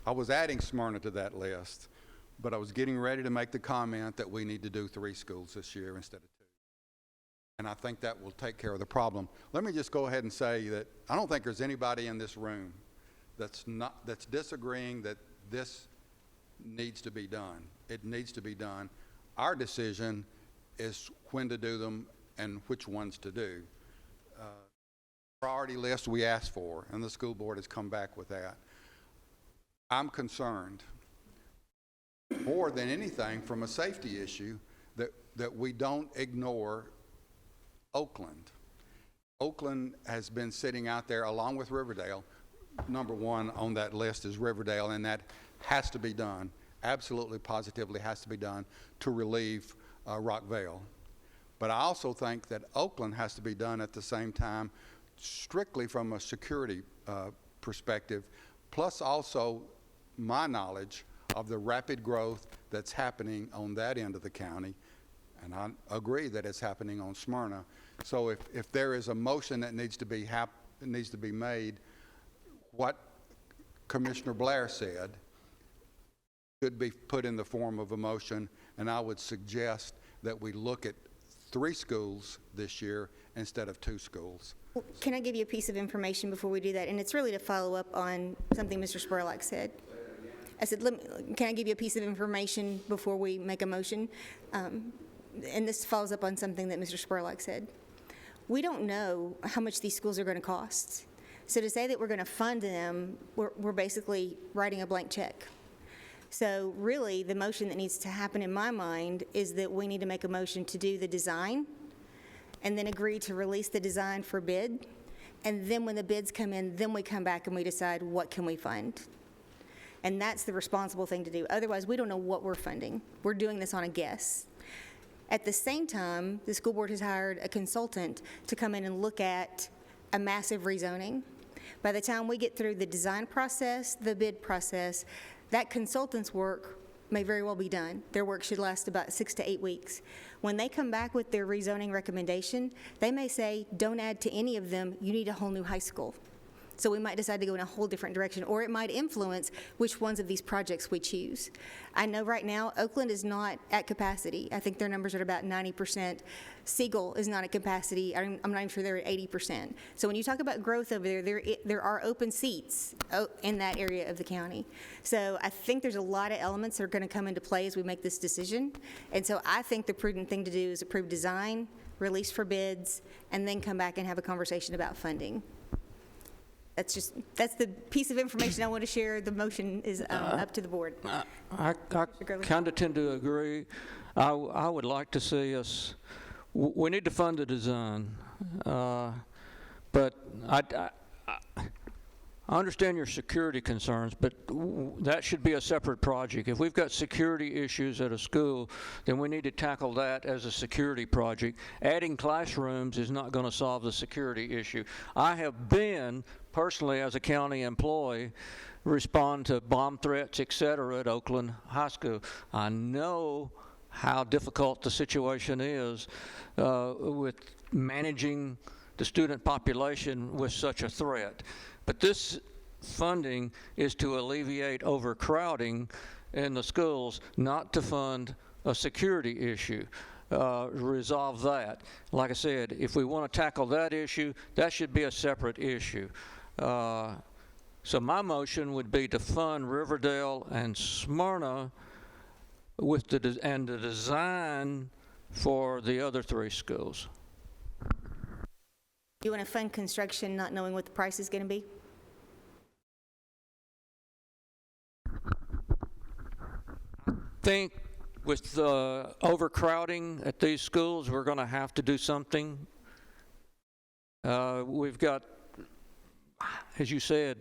I was adding Smyrna to that list, but I was getting ready to make the comment that we need to do 3 schools this year instead of 2. and I think that will take care of the problem. Let me just go ahead and say that I don't think there's anybody in this room that's disagreeing that this needs to be done. It needs to be done. Our decision is when to do them and which ones to do. Priority list we asked for, and the school board has come back with that. I'm concerned more than anything from a safety issue that we don't ignore Oakland. Oakland has been sitting out there along with Riverdale. Number one on that list is Riverdale, and that has to be done, absolutely positively has to be done to relieve Rockvale. But I also think that Oakland has to be done at the same time, strictly from a security perspective, plus also my knowledge of the rapid growth that's happening on that end of the county, and I agree that it's happening on Smyrna. So if there is a motion that needs to be made, what Commissioner Blair said could be put in the form of a motion, and I would suggest that we look at 3 schools this year instead of 2 schools. Well, can I give you a piece of information before we do that? And it's really to follow up on something Mr. Spurlock said. I said, can I give you a piece of information before we make a motion? And this follows up on something that Mr. Spurlock said. We don't know how much these schools are going to cost. So to say that we're going to fund them, we're basically writing a blank check. So really, the motion that needs to happen in my mind is that we need to make a motion to do the design and then agree to release the design for bid. And then when the bids come in, then we come back and we decide what can we fund. And that's the responsible thing to do. Otherwise, we don't know what we're funding. We're doing this on a guess. At the same time, the school board has hired a consultant to come in and look at a massive rezoning. By the time we get through the design process, the bid process, that consultant's work may very well be done. Their work should last about 6 to 8 weeks. When they come back with their rezoning recommendation, they may say, don't add to any of them, you need a whole new high school. So we might decide to go in a whole different direction, or it might influence which ones of these projects we choose. I know right now Oakland is not at capacity. I think their numbers are at about 90%. Siegel is not at capacity. I'm not even sure they're at 80%. So when you talk about growth over there are open seats in that area of the county. So I think there's a lot of elements that are going to come into play as we make this decision. And so I think the prudent thing to do is approve design, release for bids, and then come back and have a conversation about funding. That's the piece of information I want to share. The motion is up to the board. I kind of tend to agree. I would like to see us, we need to fund the design, but I understand your security concerns, but that should be a separate project. If we've got security issues at a school, then we need to tackle that as a security project. Adding classrooms is not going to solve the security issue. I have been, personally, as a county employee, respond to bomb threats, et cetera, at Oakland High School. I know how difficult the situation is with managing the student population with such a threat. But this funding is to alleviate overcrowding in the schools, not to fund a security issue. Resolve that. Like I said, if we want to tackle that issue, that should be a separate issue. So my motion would be to fund Riverdale and Smyrna with the design for the other 3 schools. You want to fund construction not knowing what the price is going to be? I think with the overcrowding at these schools, we're going to have to do something. We've got, as you said,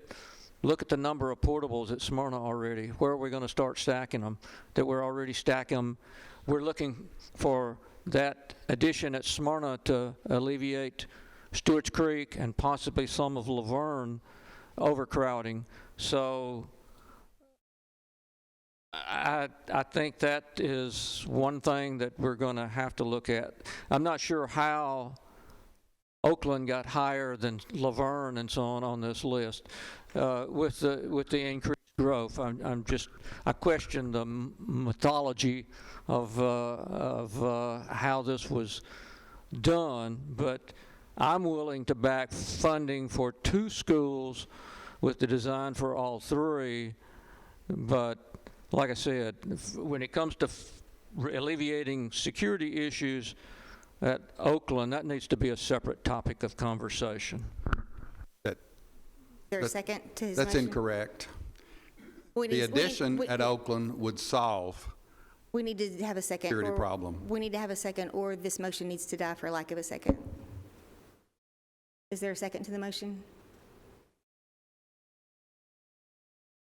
look at the number of portables at Smyrna already. Where are we going to start stacking them? That we're already stacking them. We're looking for that addition at Smyrna to alleviate Stewart's Creek and possibly some of Laverne overcrowding. So I think that is one thing that we're going to have to look at. I'm not sure how Oakland got higher than Laverne and so on this list with the increased growth. I question the mythology of how this was done, but I'm willing to back funding for 2 schools with the design for all 3. But like I said, when it comes to alleviating security issues at Oakland, that needs to be a separate topic of conversation. Is there a second to his That's motion? incorrect. We The need- addition we- at Oakland would solve We need to have a second. security or- problem. We need to have a second, or this motion needs to die for lack of a second. Is there a second to the motion?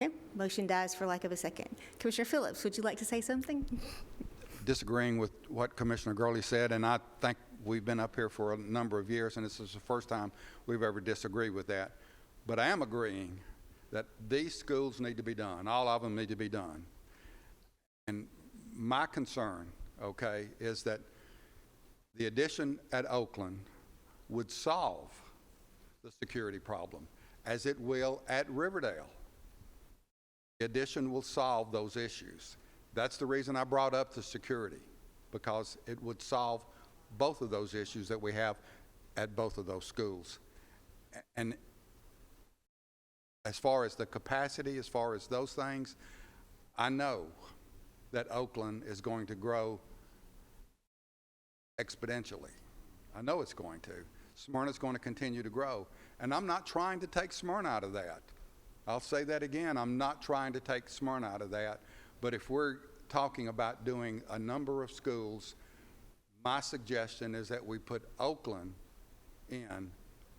Okay, motion dies for lack of a second. Commissioner Phillips, would you like to say something? Disagreeing with what Commissioner Gurley said, and I think we've been up here for a number of years, and this is the first time we've ever disagreed with that. But I am agreeing that these schools need to be done. All of them need to be done. And my concern, okay, is that the addition at Oakland would solve the security problem, as it will at Riverdale. The addition will solve those issues. That's the reason I brought up the security, because it would solve both of those issues that we have at both of those schools. And as far as the capacity, as far as those things, I know that Oakland is going to grow exponentially. I know it's going to. Smyrna's going to continue to grow. And I'm not trying to take Smyrna out of that. I'll say that again. I'm not trying to take Smyrna out of that. But if we're talking about doing a number of schools, my suggestion is that we put Oakland in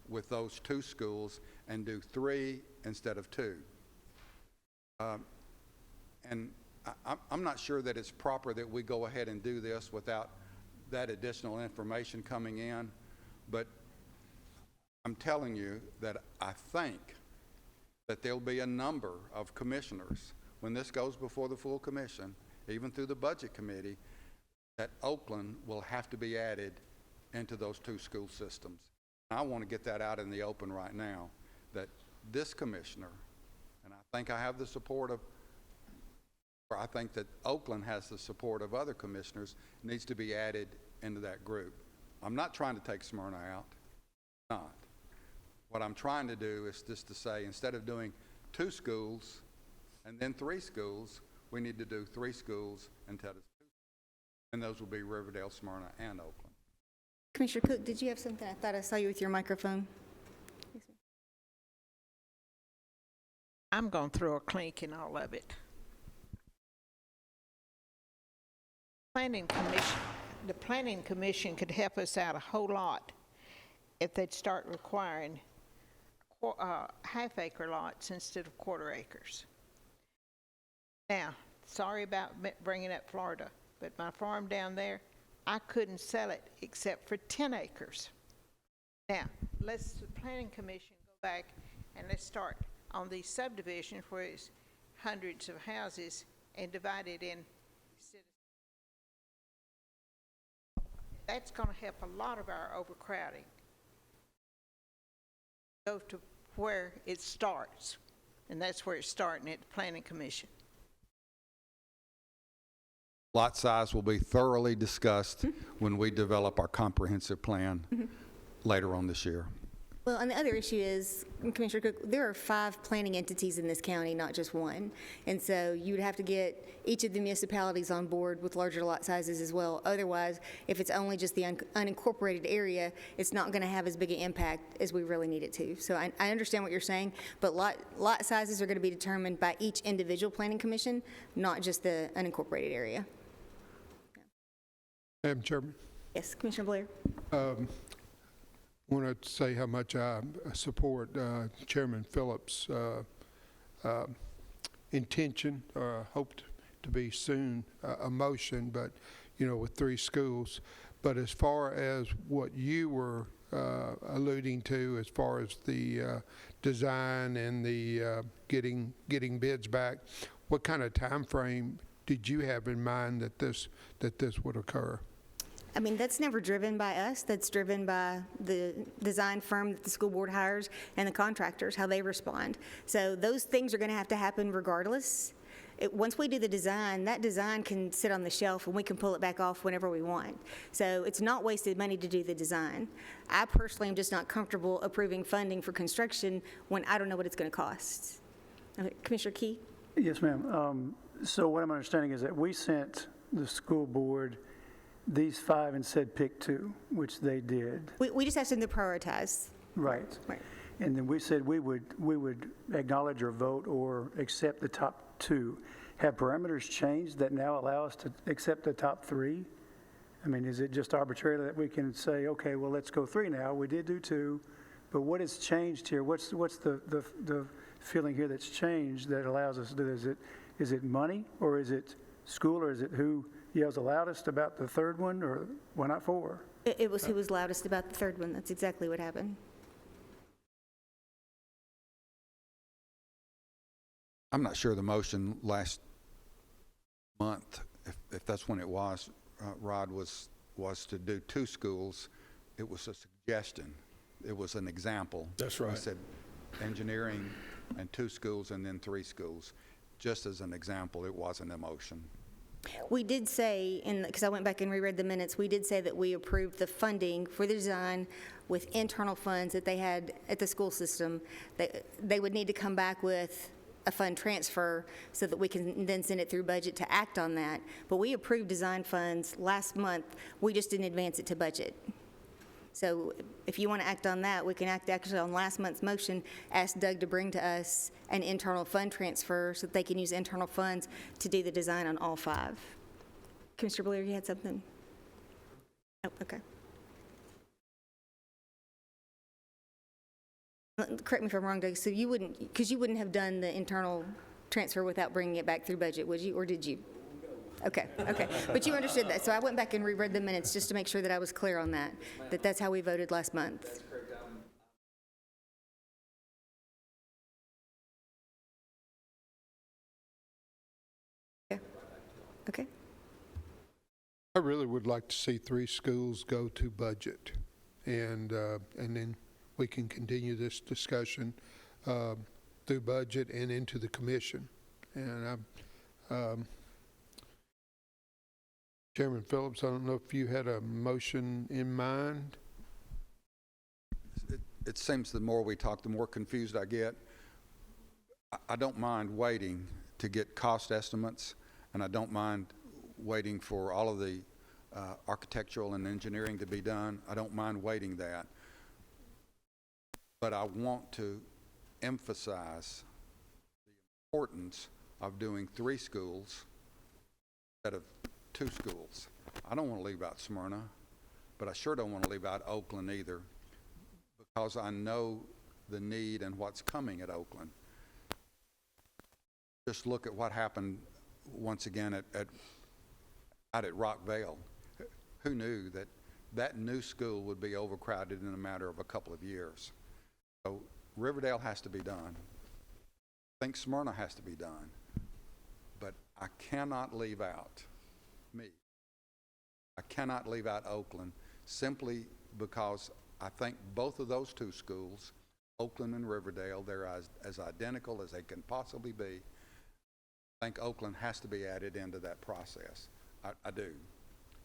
with those 2 schools and do 3 instead of 2. And I'm not sure that it's proper that we go ahead and do this without that additional information coming in, but I'm telling you that I think that there'll be a number of commissioners, when this goes before the full commission, even through the budget committee, that Oakland will have to be added into those 2 school systems. I want to get that out in the open right now, that this commissioner, and I think I have the support of, or I think that Oakland has the support of other commissioners, needs to be added into that group. I'm not trying to take Smyrna out, not. What I'm trying to do is just to say, instead of doing 2 schools and then 3 schools, we need to do 3 schools instead of 2. And those will be Riverdale, Smyrna, and Oakland. Commissioner Cook, did you have something? I thought I saw you with your microphone. Yes, ma'am. I'm going to throw a clink in all of it. The Planning Commission could help us out a whole lot if they'd start requiring half-acre lots instead of quarter acres. Now, sorry about bringing up Florida, but my farm down there, I couldn't sell it except for 10 acres. Now, let's the Planning Commission go back and let's start on these subdivisions where it's hundreds of houses and divide it in. That's going to help a lot of our overcrowding. Go to where it starts, and that's where it's starting at the Planning Commission. Lot size will be thoroughly discussed when we develop our comprehensive plan later on this year. Well, and the other issue is, Commissioner Cook, there are 5 planning entities in this county, not just 1. And so you would have to get each of the municipalities on board with larger lot sizes as well. Otherwise, if it's only just the unincorporated area, it's not going to have as big an impact as we really need it to. So I understand what you're saying, but lot sizes are going to be determined by each individual planning commission, not just the unincorporated area. Madam Chairman, Yes, Commissioner Blair. I want to say how much I support Chairman Phillips' intention, hoped to be soon a motion, but, with 3 schools. But as far as what you were alluding to, as far as the design and the getting bids back, what kind of time frame did you have in mind that this would occur? I mean, that's never driven by us. That's driven by the design firm that the school board hires and the contractors, how they respond. So those things are going to happen regardless. once we do the design, that design can sit on the shelf and we can pull it back off whenever we want. So it's not wasted money to do the design. I personally am just not comfortable approving funding for construction when I don't know what it's going to cost. Commissioner Key? Yes, ma'am. So what I'm understanding is that we sent the school board these 5 and said pick 2, which they did. We just asked them to prioritize. Right. Right. And then we said we would acknowledge or vote or accept the top 2. Have parameters changed that now allow us to accept the top 3? I mean, is it just arbitrary that we can say, okay, well, let's go 3 now? We did do 2, but what has changed here? What's the feeling here that's changed that allows us to do this? Is it money, or is it school, or is it who yells the loudest about the third one, or why not 4? It was who was loudest about the third one. That's exactly what happened. I'm not sure the motion last month, if that's when it was, Rod, was to do 2 schools. It was a suggestion. It was an example. That's right. We said engineering and 2 schools and then 3 schools. Just as an example, it wasn't a motion. We did say, because I went back and reread the minutes, we did say that we approved the funding for the design with internal funds that they had at the school system. They would need to come back with a fund transfer so that we can then send it through budget to act on that. But we approved design funds last month. We just didn't advance it to budget. So if you want to act on that, we can act actually on last month's motion, ask Doug to bring to us an internal fund transfer so that they can use internal funds to do the design on all 5. Commissioner Blair, you had something? Oh, okay. Correct me if I'm wrong, Doug. So you wouldn't, because you wouldn't have done the internal transfer without bringing it back through budget, would you, or did you? Okay. But you understood that. So I went back and reread the minutes just to make sure that I was clear on that, that's how we voted last month. That's correct. Okay. I really would like to see 3 schools go to budget, and then we can continue this discussion through budget and into the commission. And Chairman Phillips, I don't know if you had a motion in mind. It seems the more we talk, the more confused I get. I don't mind waiting to get cost estimates, and I don't mind waiting for all of the architectural and engineering to be done. I don't mind waiting that. But I want to emphasize the importance of doing 3 schools instead of 2 schools. I don't want to leave out Smyrna, but I sure don't want to leave out Oakland either, because I know the need and what's coming at Oakland. Just look at what happened once again out at Rockvale. Who knew that that new school would be overcrowded in a matter of a couple of years? So Riverdale has to be done. I think Smyrna has to be done. But I cannot leave out I cannot leave out Oakland, simply because I think both of those 2 schools, Oakland and Riverdale, they're as identical as they can possibly be. I think Oakland has to be added into that process. I do.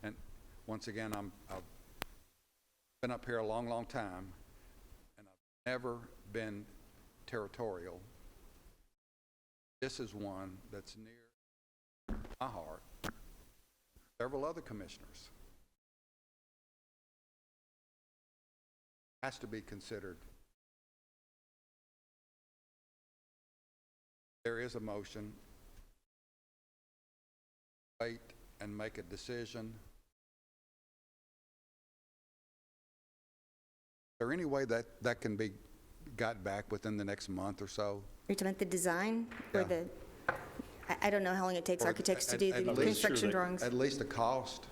And once again, I've been up here a long, long time, and I've never been territorial. This is one that's near my heart. Several other commissioners. Has to be considered. There is a motion. Wait and make a decision. Is there any way that can be got back within the next month or so? Are you talking about the design or Yeah. I don't know how long it takes Or architects to do the at least- construction drawings. At least the cost.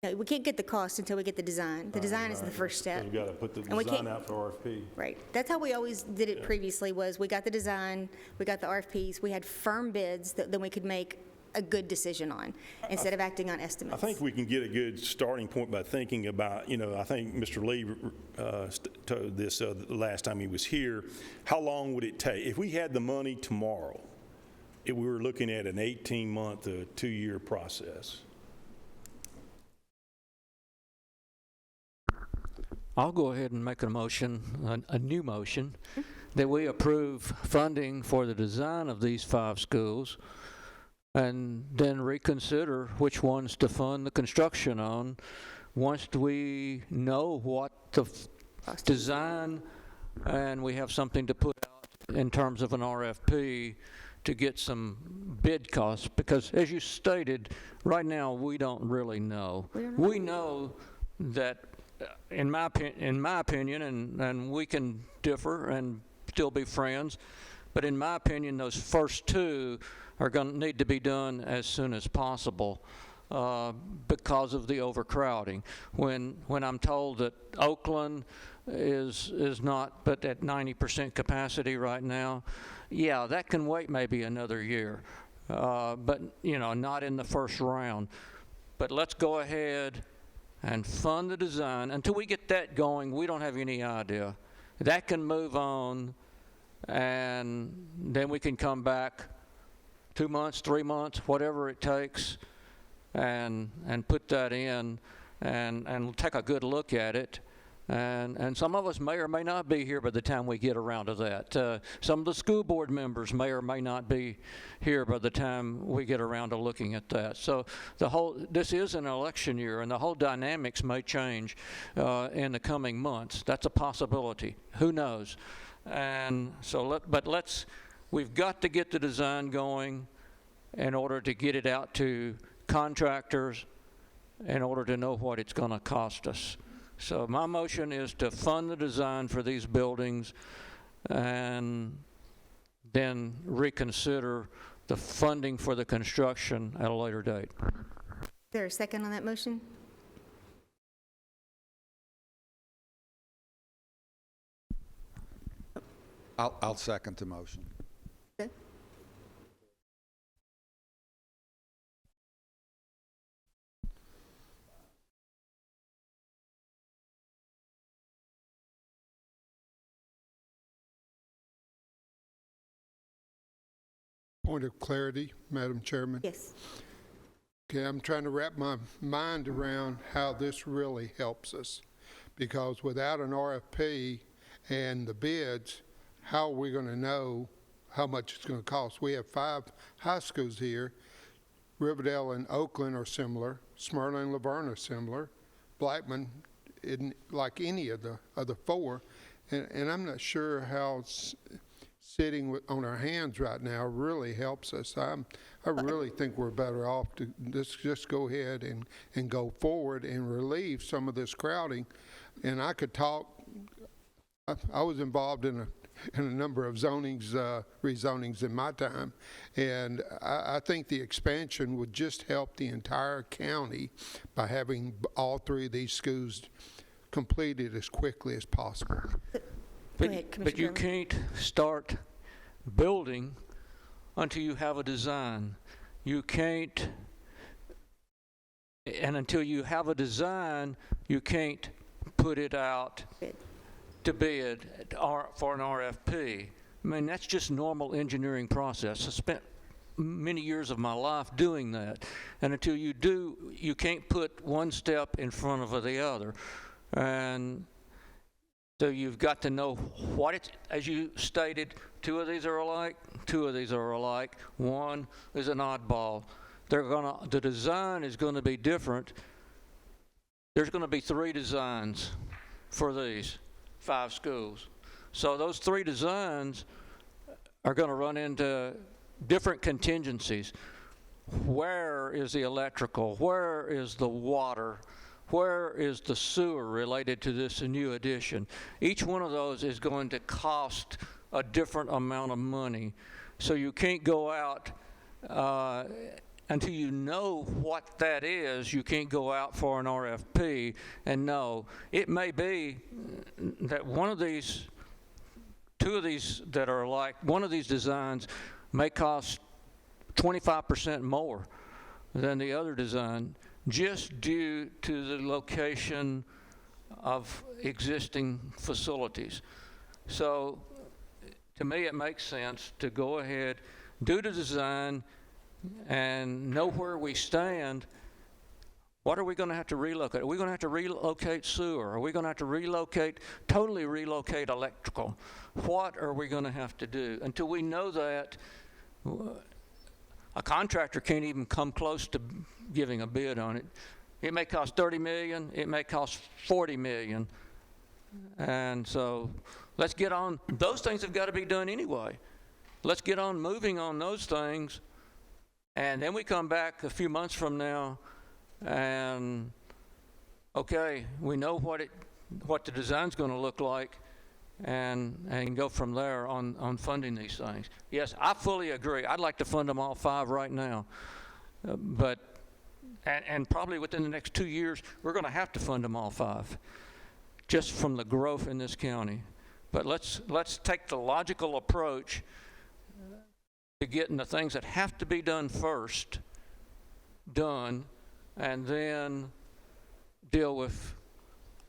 No, we can't get the cost until we get the design. The design is the first step. We've got to put the And we design can't- out for RFP. Right. That's how we always did it previously, was we got the design, we got the RFPs, we had firm bids that then we could make a good decision on, instead of acting on estimates. I think we can get a good starting point by thinking about, I think Mr. Lee told this the last time he was here, how long would it take? If we had the money tomorrow, we were looking at an 18-month to 2-year process. I'll go ahead and make a motion, a new motion, that we approve funding for the design of these 5 schools and then reconsider which ones to fund the construction on once we know what the design and we have something to put out in terms of an RFP to get some bid costs. Because as you stated, right now we don't really know. We know that in my opinion, and we can differ and still be friends, but in my opinion, those first 2 are going to need to be done as soon as possible because of the overcrowding. When I'm told that Oakland is not but at 90% capacity right now, yeah, that can wait maybe another year, but not in the first round. But let's go ahead and fund the design. Until we get that going, we don't have any idea. That can move on, and then we can come back 2 months, 3 months, whatever it takes, and put that in and take a good look at it. And some of us may or may not be here by the time we get around to that. Some of the school board members may or may not be here by the time we get around to looking at that. So this is an election year, and the whole dynamics may change in the coming months. That's a possibility. Who knows? And so, we've got to get the design going in order to get it out to contractors in order to know what it's going to cost us. So my motion is to fund the design for these buildings and then reconsider the funding for the construction at a later date. Is there a second on that motion? I'll second the motion. Okay. Point of clarity, Madam Chairman. Yes. Okay, I'm trying to wrap my mind around how this really helps us, because without an RFP and the bids, how are we going to know how much it's going to cost? We have 5 high schools here. Riverdale and Oakland are similar. Smyrna and Laverne are similar. Blackman isn't like any of the other 4. And I'm not sure how sitting on our hands right now really helps us. I really think we're better off to just go ahead and go forward and relieve some of this crowding. And I could talk. I was involved in a number of zonings, rezonings in my time, and I think the expansion would just help the entire county by having all 3 of these schools completed as quickly as possible. But you can't start building until you have a design. You can't, and until you have a design, you can't put it out to bid or for an RFP. I mean, that's just normal engineering process. I spent many years of my life doing that. And until you do, you can't put one step in front of the other. And so you've got to know what it's, as you stated, 2 of these are alike, 2 of these are alike, 1 is an oddball. The design is going to be different. There's going to be 3 designs for these 5 schools. So those 3 designs are going to run into different contingencies. Where is the electrical? Where is the water? Where is the sewer related to this new addition? Each one of those is going to cost a different amount of money. So you can't go out until you know what that is. You can't go out for an RFP and know. It may be that one of these, 2 of these that are like, one of these designs may cost 25% more than the other design, just due to the location of existing facilities. So to me, it makes sense to go ahead do the design, and know where we stand, what are we going to have to relocate? Are we going to have to relocate sewer? Are we going to have to totally relocate electrical? What are we going to have to do? Until we know that, a contractor can't even come close to giving a bid on it. It may cost $30 million, it may cost $40 million. And so let's get on. Those things have got to be done anyway. Let's get on moving on those things, and then we come back a few months from now and, okay, we know what the design's going to look like, and go from there on funding these things. Yes, I fully agree. I'd like to fund them all 5 right now. And probably within the next 2 years, we're going to have to fund them all 5, just from the growth in this county. But let's take the logical approach to getting the things that have to be done first done, and then deal with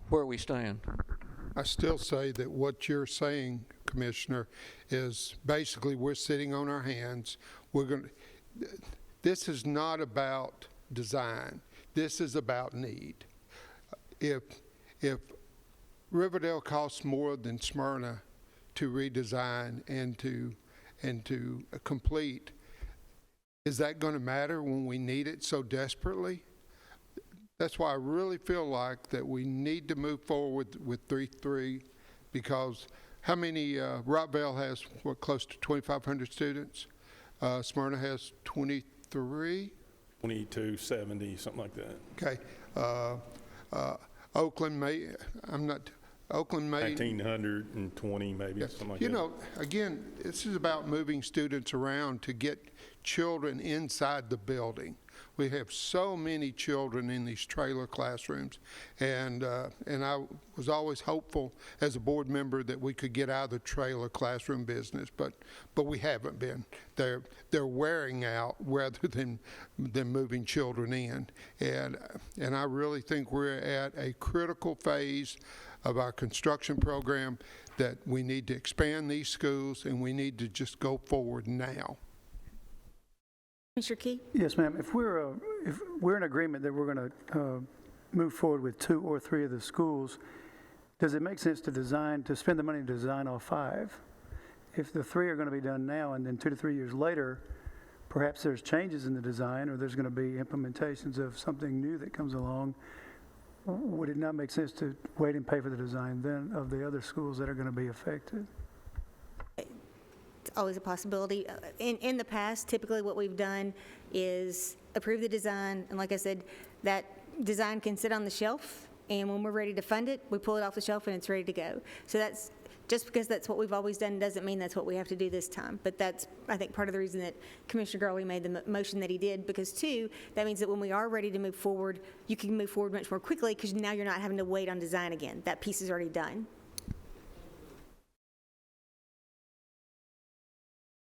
where we stand. I still say that what you're saying, Commissioner, is basically we're sitting on our hands. This is not about design. This is about need. If Riverdale costs more than Smyrna to redesign and to complete, is that going to matter when we need it so desperately? That's why I really feel like that we need to move forward with 3-3, because how many, Rockville has, close to 2,500 students? Smyrna has 23? 2270, something like that. Okay. Oakland may, Oakland may. 1,920 maybe, something like that. You know, again, this is about moving students around to get children inside the building. We have so many children in these trailer classrooms, and I was always hopeful as a board member that we could get out of the trailer classroom business, but we haven't been. They're wearing out rather than moving children in, and I really think we're at a critical phase of our construction program that we need to expand these schools, and we need to just go forward now. Mr. Key? Yes, ma'am. If we're in agreement that we're going to move forward with 2 or 3 of the schools, does it make sense to spend the money to design all 5? If the 3 are going to be done now, and then 2 to 3 years later, perhaps there's changes in the design, or there's going to be implementations of something new that comes along, would it not make sense to wait and pay for the design then of the other schools that are going to be affected? It's always a possibility. In the past, typically what we've done is approve the design, and like I said, that design can sit on the shelf, and when we're ready to fund it, we pull it off the shelf and it's ready to go. So that's, just because that's what we've always done doesn't mean that's what we have to do this time. But that's, I think, part of the reason that Commissioner Gurley made the motion that he did, because too, that means that when we are ready to move forward, you can move forward much more quickly, because now you're not having to wait on design again. That piece is already done.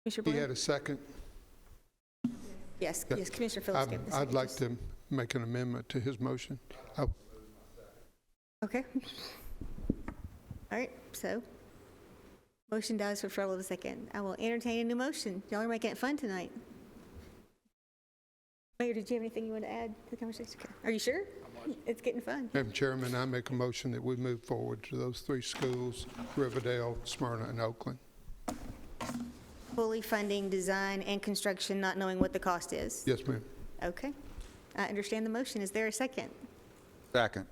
Commissioner He Blair? had a second. Yes, Commissioner Phillips gave the second. I'd like to make an amendment to his motion. Okay. All right, so motion dies for Frello the second. I will entertain a new motion. Y'all are making it fun tonight. Mayor, did you have anything you want to add to the conversation? Okay. Are you sure? It's getting fun. Madam Chairman, I make a motion that we move forward to those 3 schools, Riverdale, Smyrna, and Oakland. Fully funding design and construction, not knowing what the cost is. Yes, ma'am. Okay. I understand the motion. Is there a second? Second.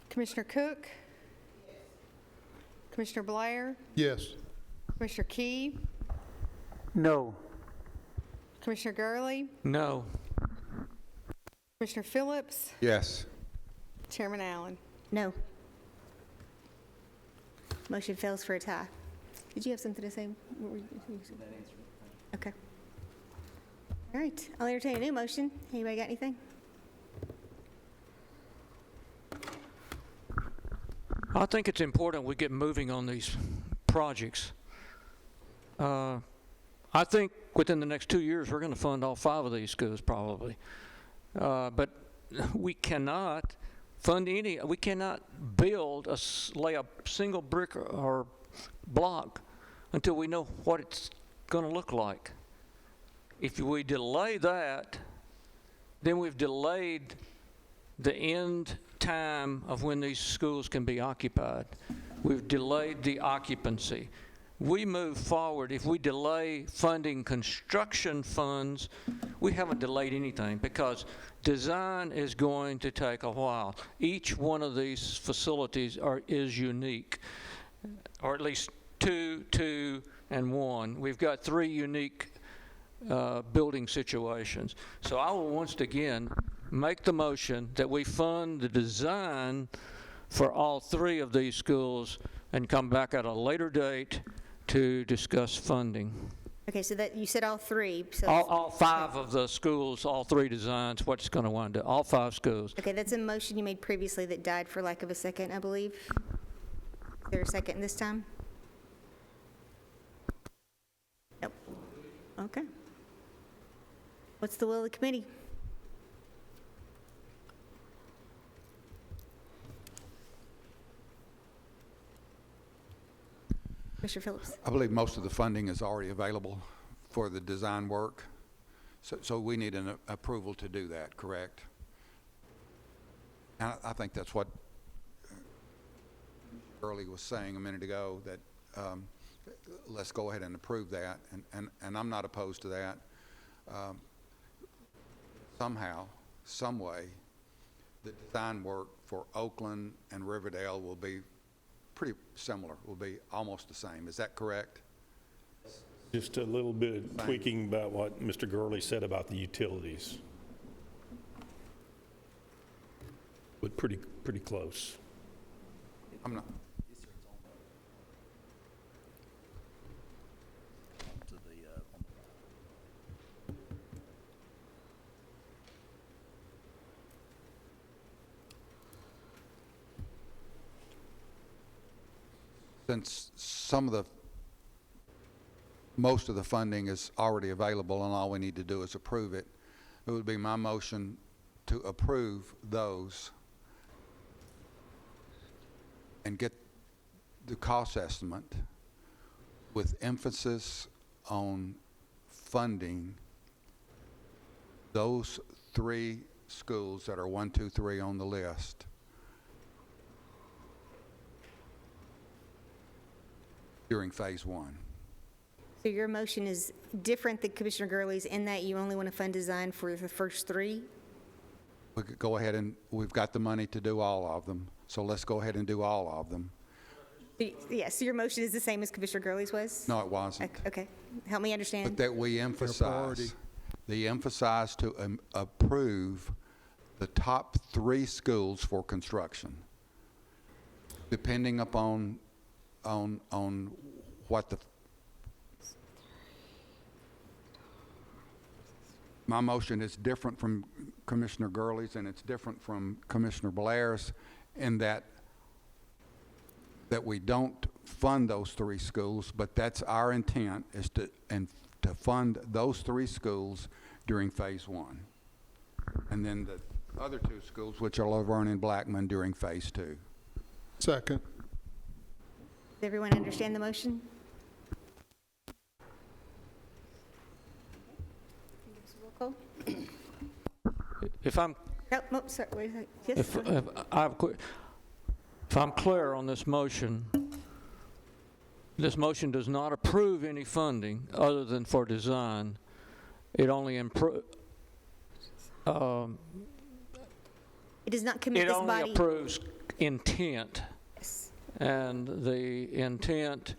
Commissioner Cook? Commissioner Blair? Yes. Commissioner Key? No. Commissioner Gurley? No. Commissioner Phillips? Yes. Chairman Allen? No. Motion fails for a tie. Did you have something to say? Okay. All right. I'll entertain a new motion. Anybody got anything? I think it's important we get moving on these projects. I think within the next 2 years, we're going to fund all 5 of these schools probably. But we cannot fund any, we cannot build, lay a single brick or block until we know what it's going to look like. If we delay that, then we've delayed the end time of when these schools can be occupied. We've delayed the occupancy. We move forward. If we delay funding construction funds, we haven't delayed anything, because design is going to take a while. Each one of these facilities is unique, or at least two, and one. We've got 3 unique building situations. So I will once again make the motion that we fund the design for all 3 of these schools and come back at a later date to discuss funding. Okay, so that, you said all 3. So All 5 of the schools, all 3 designs, what it's going to wind up, all 5 schools. Okay, that's a motion you made previously that died for lack of a second, I believe. Is there a second this time? Nope. Okay. What's the will of the committee? Mr. Phillips. I believe most of the funding is already available for the design work, so we need an approval to do that, correct? And I think that's what Early was saying a minute ago, that let's go ahead and approve that, and I'm not opposed to that. Somehow, some way, the design work for Oakland and Riverdale will be pretty similar, will be almost the same. Is that correct? Just a little bit of tweaking about what Mr. Gurley said about the utilities. But pretty close. I'm not. Since most of the funding is already available and all we need to do is approve it, it would be my motion to approve those and get the cost estimate with emphasis on funding those 3 schools that are 1, 2, 3 on the list. During phase 1. So your motion is different than Commissioner Gurley's in that you only want to fund design for the first 3? We could go ahead and, we've got the money to do all of them, so let's go ahead and do all of them. Yes, so your motion is the same as Commissioner Gurley's was? No, it wasn't. Okay, help me understand. But that we emphasize to approve the top 3 schools for construction, depending upon what my motion is different from Commissioner Gurley's, and it's different from Commissioner Blair's, in that we don't fund those 3 schools, but that's our intent, is to fund those 3 schools during phase 1. And then the other 2 schools, which are Laverne and Blackman, during phase 2. Second. Does everyone understand the motion? Roll call. If I'm No, sorry, wait a second. Yes, if I'm clear on this motion does not approve any funding other than for design. It only it does not commit it this only body. approves intent. Yes. And the intent,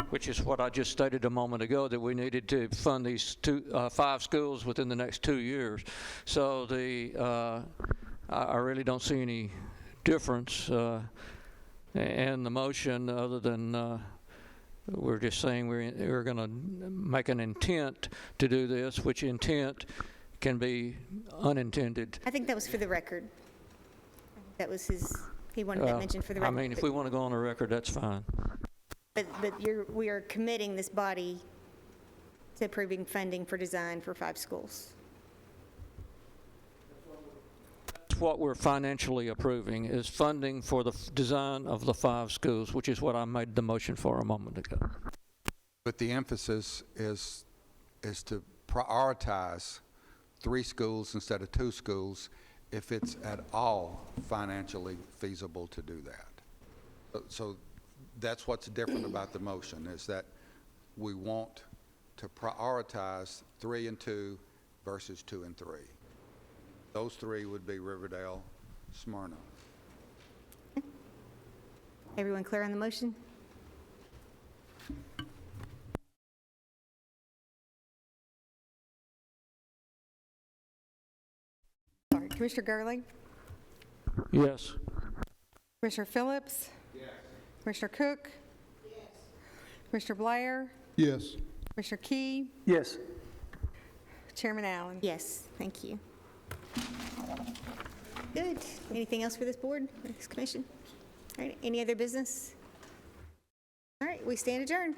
which is what I just stated a moment ago, that we needed to fund these 5 schools within the next 2 years. So I really don't see any difference in the motion, other than we're just saying we're going to make an intent to do this, which intent can be unintended. I think that was for the record. That was he wanted that mentioned for the record. I mean, if we want to go on the record, that's fine. But we are committing this body to approving funding for design for 5 schools. that's what we're financially approving, is funding for the design of the 5 schools, which is what I made the motion for a moment ago. But the emphasis is to prioritize 3 schools instead of 2 schools if it's at all financially feasible to do that. So that's what's different about the motion, is that we want to prioritize 3 and 2 versus 2 and 3. Those 3 would be Riverdale, Smyrna. Everyone clear on the motion? All right, Commissioner Gurley? Yes. Commissioner Phillips? Yes. Commissioner Cook? Yes. Commissioner Blair? Yes. Commissioner Key? Yes. Chairman Allen? Yes, thank you. Good. Anything else for this board, this commission? All right, any other business? All right, we stand adjourned.